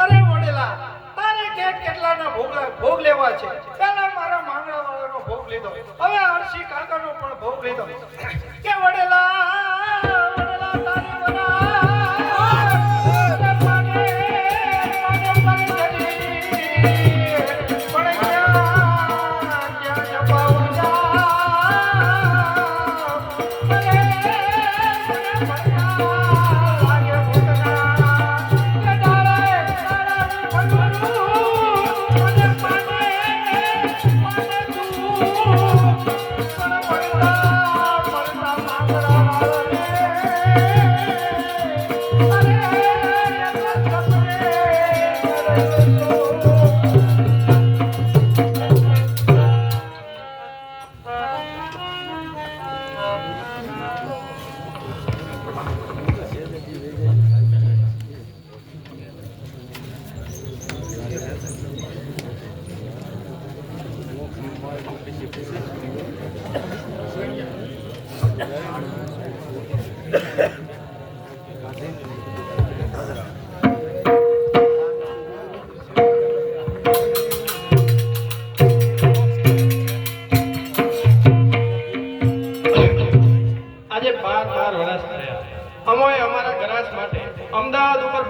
અરે વડેલા, તારે કેટલાના ભોગ લેવા છે? પહેલા મારા માંગણા વાળાનો ભોગ લીધો, હવે અરસી કાકાનો પણ ભોગ લીધો. કે વડેલા તારી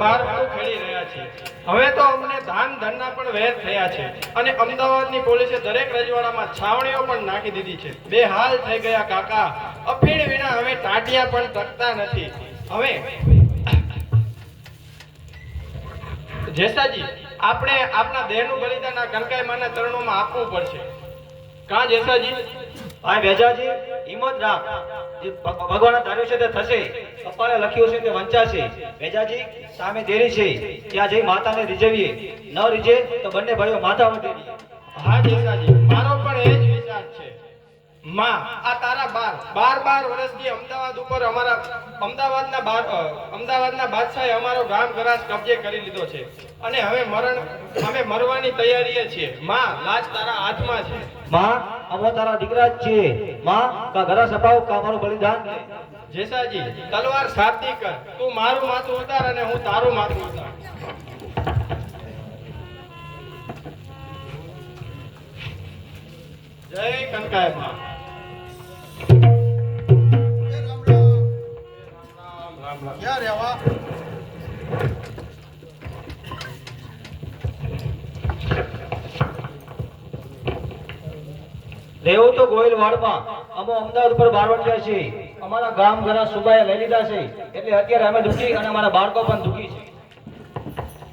બારમાળું ખેડી રહ્યા છીએ. હવે તો અમને ધાન ધનના પણ વેર થયા છે અને અમદાવાદની પોલીસે દરેક રજવાડામાં છાવણીઓ પણ નાખી દીધી છે. બે હાલ થઈ ગયા કાકા. અફીણ વિના હવે ટાટિયા પણ તકતા નથી. હવે જેસાજી, આપણે આપણા દેહનું બલિદાન આ કનકાઈમાના ચરણોમાં આપવું પડશે. કાં જેસાજી?
ભાઈ વેજાજી, હિંમત રાખ. જે ભગવાને ધાર્યું છે તે થશે. કપાળે લખ્યું છે તે વંચાશે. વેજાજી, સામે દેરી છે, ત્યાં જઈ માતાને રીઝવીએ. ન રીઝે તો બંને ભાઈઓ માતા વધેરીએ.
હા જેસાજી, મારો પણ એ જ વિચાર છે. માં, આ તારા 12 વર્ષથી અમદાવાદ ઉપર અમદાવાદના બાદશાહે અમારો ગામ ગરાસ કબજે કરી લીધો છે અને હવે અમે મરવાની તૈયારીએ છીએ. માં, લાજ તારા હાથમાં છે.
માં, અમે તારા દીકરા જ છીએ. માં, કા ઘરા સપાવ કા મારું બલિદાન દે.
જેસાજી, તલવાર સાબતી કર. તું મારું માથું ઉતાર અને હું તારું માથું ઉતાર. જય કનકાઈ માં.
ક્યાં રહેવા?
રહેવું તો ગોહિલવાડમાં. અમે અમદાવાદ ઉપર બારવટિયા છીએ. અમારા ગામ ઘણા સુબાએ લઈ લીધા છે, એટલે અત્યારે અમે દુખી અને અમારા બાળકો પણ દુખી છે.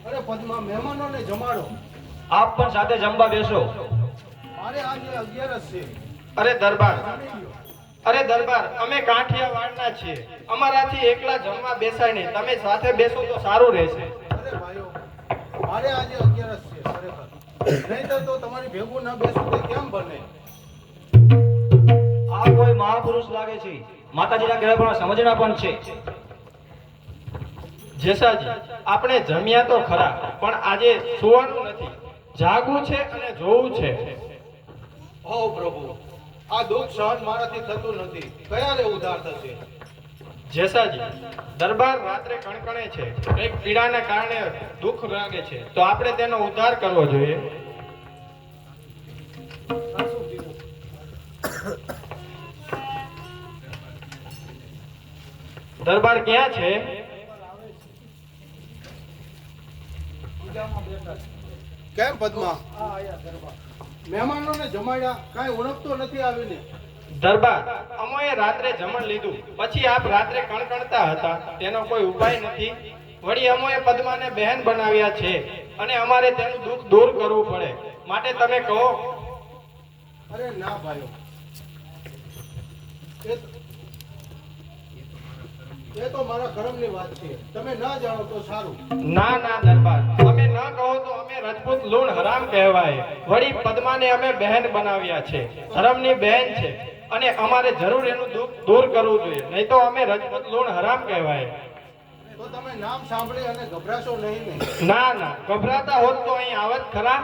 અરે પદ્મા, મહેમાનોને જમાડો.
આપ પણ સાથે જમવા બેસો.
મારે આજે 11 છે.
અરે દરબાર, અમે કાઠિયાવાડના છીએ. અમારાથી એકલા જમવા બેસાય નહીં. તમે સાથે બેસો તો સારું રહેશે.
અરે ભાઈઓ, મારે આજે 11 છે ખરેખર. નહીંતર તો તમારી ભેગું ના બેસું તે કેમ બને?
આ કોઈ મહાપુરુષ લાગે છે. માતાજીના કહેવા પણ સમજણા પણ છે.
જેસાજી, આપણે જમ્યા તો ખરા, પણ આજે સુવાનું નથી. જાગવું છે અને જોવું છે.
હો પ્રભુ, આ દુઃખ સહન મારાથી થતું નથી. ક્યારે ઉદ્ધાર થશે?
જેસાજી, દરબાર રાત્રે કણકણે છે. એક પીડાના કારણે દુઃખ લાગે છે, તો આપણે તેનો ઉદ્ધાર કરવો જોઈએ. દરબાર ક્યાં છે?
કેમ પદ્મા? મહેમાનોને જમાડ્યા, કાંઈ ઓળખતો નથી આવીને.
દરબાર, અમોએ રાત્રે જમણ લીધું, પછી આપ રાત્રે કણકણતા હતા. તેનો કોઈ ઉપાય નથી. વળી અમોએ પદ્માને બહેન બનાવ્યા છે અને અમારે તેનું દુઃખ દૂર કરવું પડે. માટે તમે કહો.
અરે ના ભાઈઓ, એ તો મારા કર્મની વાત છે. તમે ના જાણો તો સારું.
ના દરબાર, અમે ન કહો તો અમે રજપૂત લૂણ હરામ કહેવાય. વળી પદ્માને અમે બહેન બનાવ્યા છે, ધર્મની બહેન છે અને અમારે જરૂર એનું દુઃખ દૂર કરવું જોઈએ. નહીં તો અમે રજપૂત લૂણ હરામ કહેવાય.
તો તમે નામ સાંભળી અને ગભરાશો નહીં ને?
ના, ગભરાતા હોત તો અહીં આવત ખરા.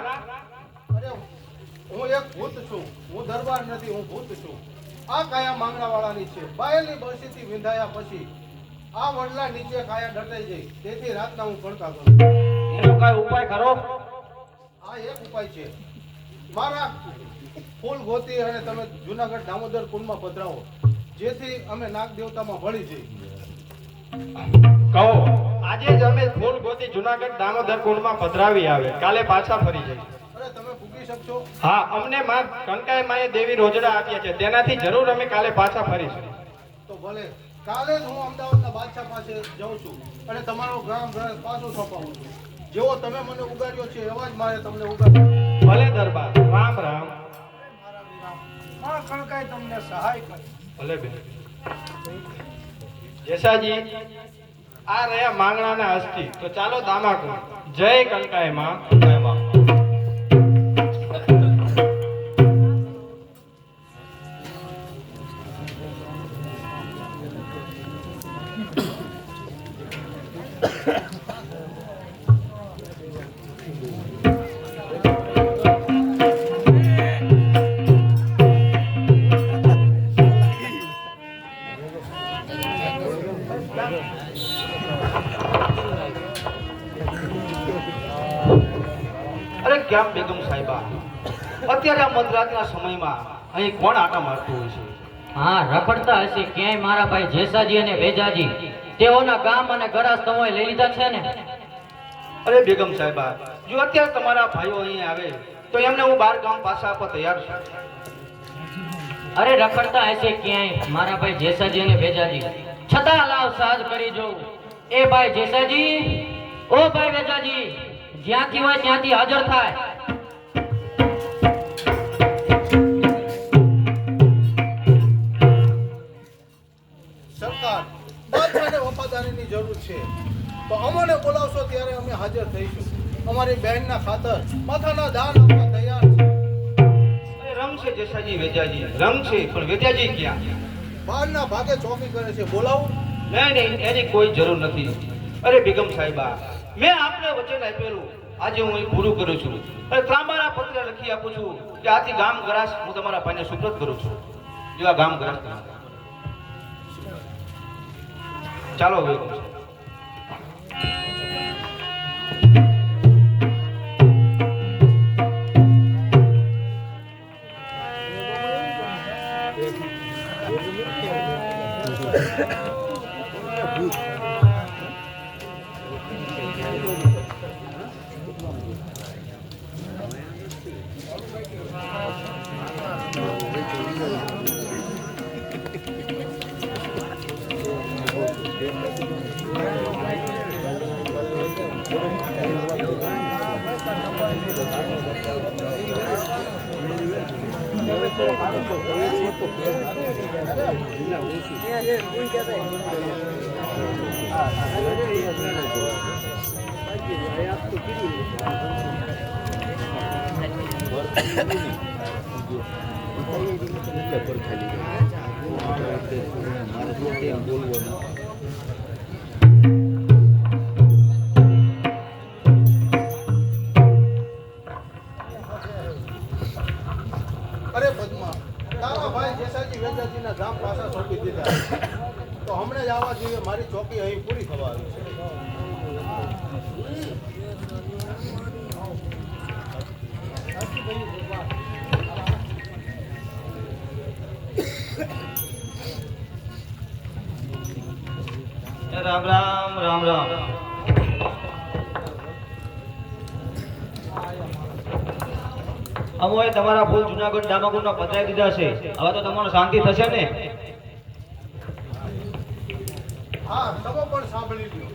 અરે હું એક ભૂત છું. હું દરબાર નથી, હું ભૂત છું. આ કાયા માંગણા વાળાની છે. બાયલની બરસીથી વિંધાયા પછી આ વડલા નીચે કાયા ડટાઈ જાય. તેથી રાતના હું કણકા કરું.
એનો કાંઈ ઉપાય કરો.
આ એક ઉપાય છે. મારા ફૂલ ગોતી અને તમે જુનાગઢ દામોદર કુંડમાં પધરાવો, જેથી અમે નાગ દેવતામાં ભળી જઈએ.
કહો, આજે જ અમે ફૂલ ગોતી જુનાગઢ દામોદર કુંડમાં પધરાવી આવે. કાલે પાછા ફરી જઈએ.
અરે તમે પૂકી શકશો?
હા, અમને માં કનકાઈ માએ દેવી રોજડા આપ્યા છે, તેનાથી જરૂર અમે કાલે પાછા ફરીશું.
તો ભલે, કાલે જ હું અમદાવાદના બાદશાહ પાસે જાઉં છું અને તમારો ગામ ઘર પાછું સોંપાવું છું. જેવો તમે મને ઉગાડ્યો છે એવા જ મારે તમને ઉગાડ્યો.
ભલે દરબાર, રામ રામ.
માં કણકાઈ તમને સહાય કરે.
ભલે બેન. જેસાજી, આ રહ્યા માંગણાના અસ્થિ. તો ચાલો દામાકુંડ. જય કનકાઈ માં.
અરે કેમ બેગમ સાહેબા, અત્યારે આ મધરાતના સમયમાં અહીં કોણ આટા મારતું હોય છે?
હા, રખડતા હશે ક્યાંય મારા ભાઈ જેસાજી અને વેજાજી. તેઓના ગામ અને ગરાસ તમોએ લઈ લીધા છે ને.
અરે બેગમ સાહેબા, જો અત્યારે તમારા ભાઈઓ અહીં આવે તો એમને હું 12 ગામ પાછા આપવા તૈયાર છું.
અરે રખડતા હશે ક્યાંય મારા ભાઈ જેસાજી અને ભેજાજી, છતાં લાવ સાજ કરી જોઉં. એ ભાઈ જેસાજી, ઓ ભાઈ ભેજાજી, જ્યાંથી હોય ત્યાંથી હાજર થાય.
સરકાર બાદશાહને વફાદારીની જરૂર છે તો અમને બોલાવશો ત્યારે અમે હાજર થઈશું. અમારી બહેનના ખાતર માથાના દાન આપવા તૈયાર છે.
અરે રંગ છે જેસાજી વેજાજી, રંગ છે, પણ વેજાજી ક્યાં?
બહારના ભાગે ચોકી કરે છે, બોલાવું?
નહીં, એની કોઈ જરૂર નથી. અરે બેગમ સાહેબા, મેં આપને વચન આપેલું, આજે હું એ પૂરું કરું છું. અને ત્રાંબાના પત્ર લખી આપું છું કે આથી ગામ ગરાસ હું તમારા ભાઈને સુપ્રત કરું છું. જો આ ગામ ગરાસ ચાલો બેગમ સાહેબ.
અરે પદ્મા, તારા ભાઈ જેસાજી વેજાજીના ગામ પાછા સોંપી દીધા તો હમણાં જ આવવા જોઈએ. મારી ચોકી અહીં પૂરી થવા આવી છે.
રામ રામ રામ રામ. અમોએ તમારા ફૂલ જુનાગઢ ડામાગુંડમાં પધરાવી દીધા છે. હવે તો તમારો શાંતિ થશે ને?
હા, તમે પણ સાંભળી લ્યો.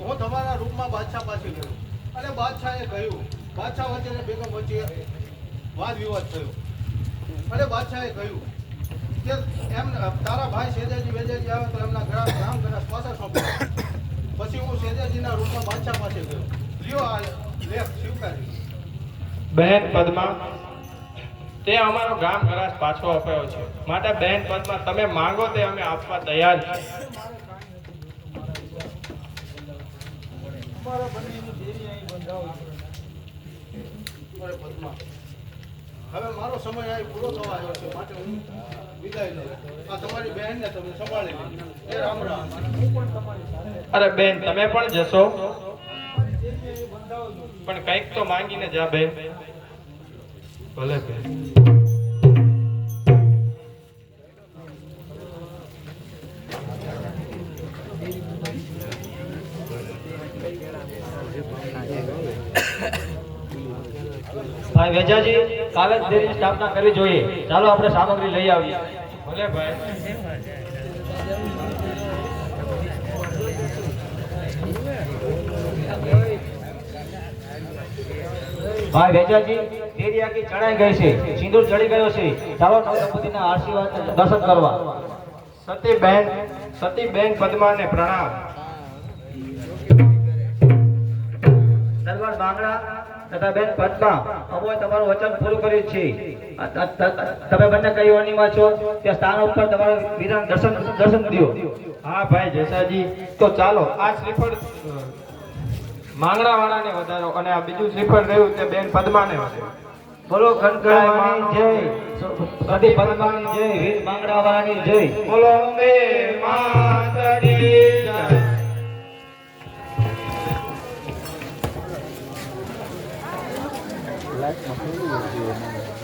હું તમારા રૂપમાં બાદશાહ પાસે ગયો અને બાદશાહે કહ્યું, બાદશાહ વચ્ચે અને બેગમ વચ્ચે વાદ વિવાદ થયો અને બાદશાહે કહ્યું કે એમ તારા ભાઈ શેજાજી વેજાજી આવે તો એમના ગામ ગરાસ પાછા સોંપો. પછી હું શેજાજીના રૂપમાં બાદશાહ પાસે ગયો. લ્યો આ લેખ સ્વીકારી.
બહેન પદ્મા, તે અમારો ગામ ગરાસ પાછો અપાયો છે, માટે બહેન પદ્મા તમે માંગો તે અમે આપવા તૈયાર છીએ.
અરે પદ્મા, હવે મારો સમય અહીં પૂરો થવા આવ્યો છે, માટે હું વિદાય લઉં. આ તમારી બહેનને તમે સંભાળી લો. એ રામ રામ.
અરે બેન, તમે પણ જશો, પણ કંઈક તો માંગીને જા બેન. ભલે બેન.
ભાઈ વેજાજી, કાલે જ દેરીની સ્થાપના કરવી જોઈએ. ચાલો આપણે સામગ્રી લઈ આવીએ.
ભલે ભાઈ.
ભાઈ વેજાજી, દેરી આખી ચડાઈ ગઈ છે, સિંદૂર ચડી ગયો છે. ચાલો નવદંપતિના આશીર્વાદ દર્શન કરવા.
સતી બેન પદ્માને પ્રણામ.
દરબાર બાંગડા તથા બેન પદ્મા, અમોએ તમારું વચન પૂરું કર્યું છે. તમે બંને કઈ વાણીમાં છો તે સ્થાન ઉપર તમારું વિધાન દર્શન દો.
હા ભાઈ જેસાજી, તો ચાલો આ શ્રીફળ માંગણા વાળાને વધારો અને આ બીજું શ્રીફળ રહ્યું તે બેન પદ્માને વધારો.
બોલો કનકાઈની જય, સતી પદ્માની જય, વીર બાંગડા વાળાની જય.
બોલો અંબે માતની જય.
લાઈટમાં કેવું છે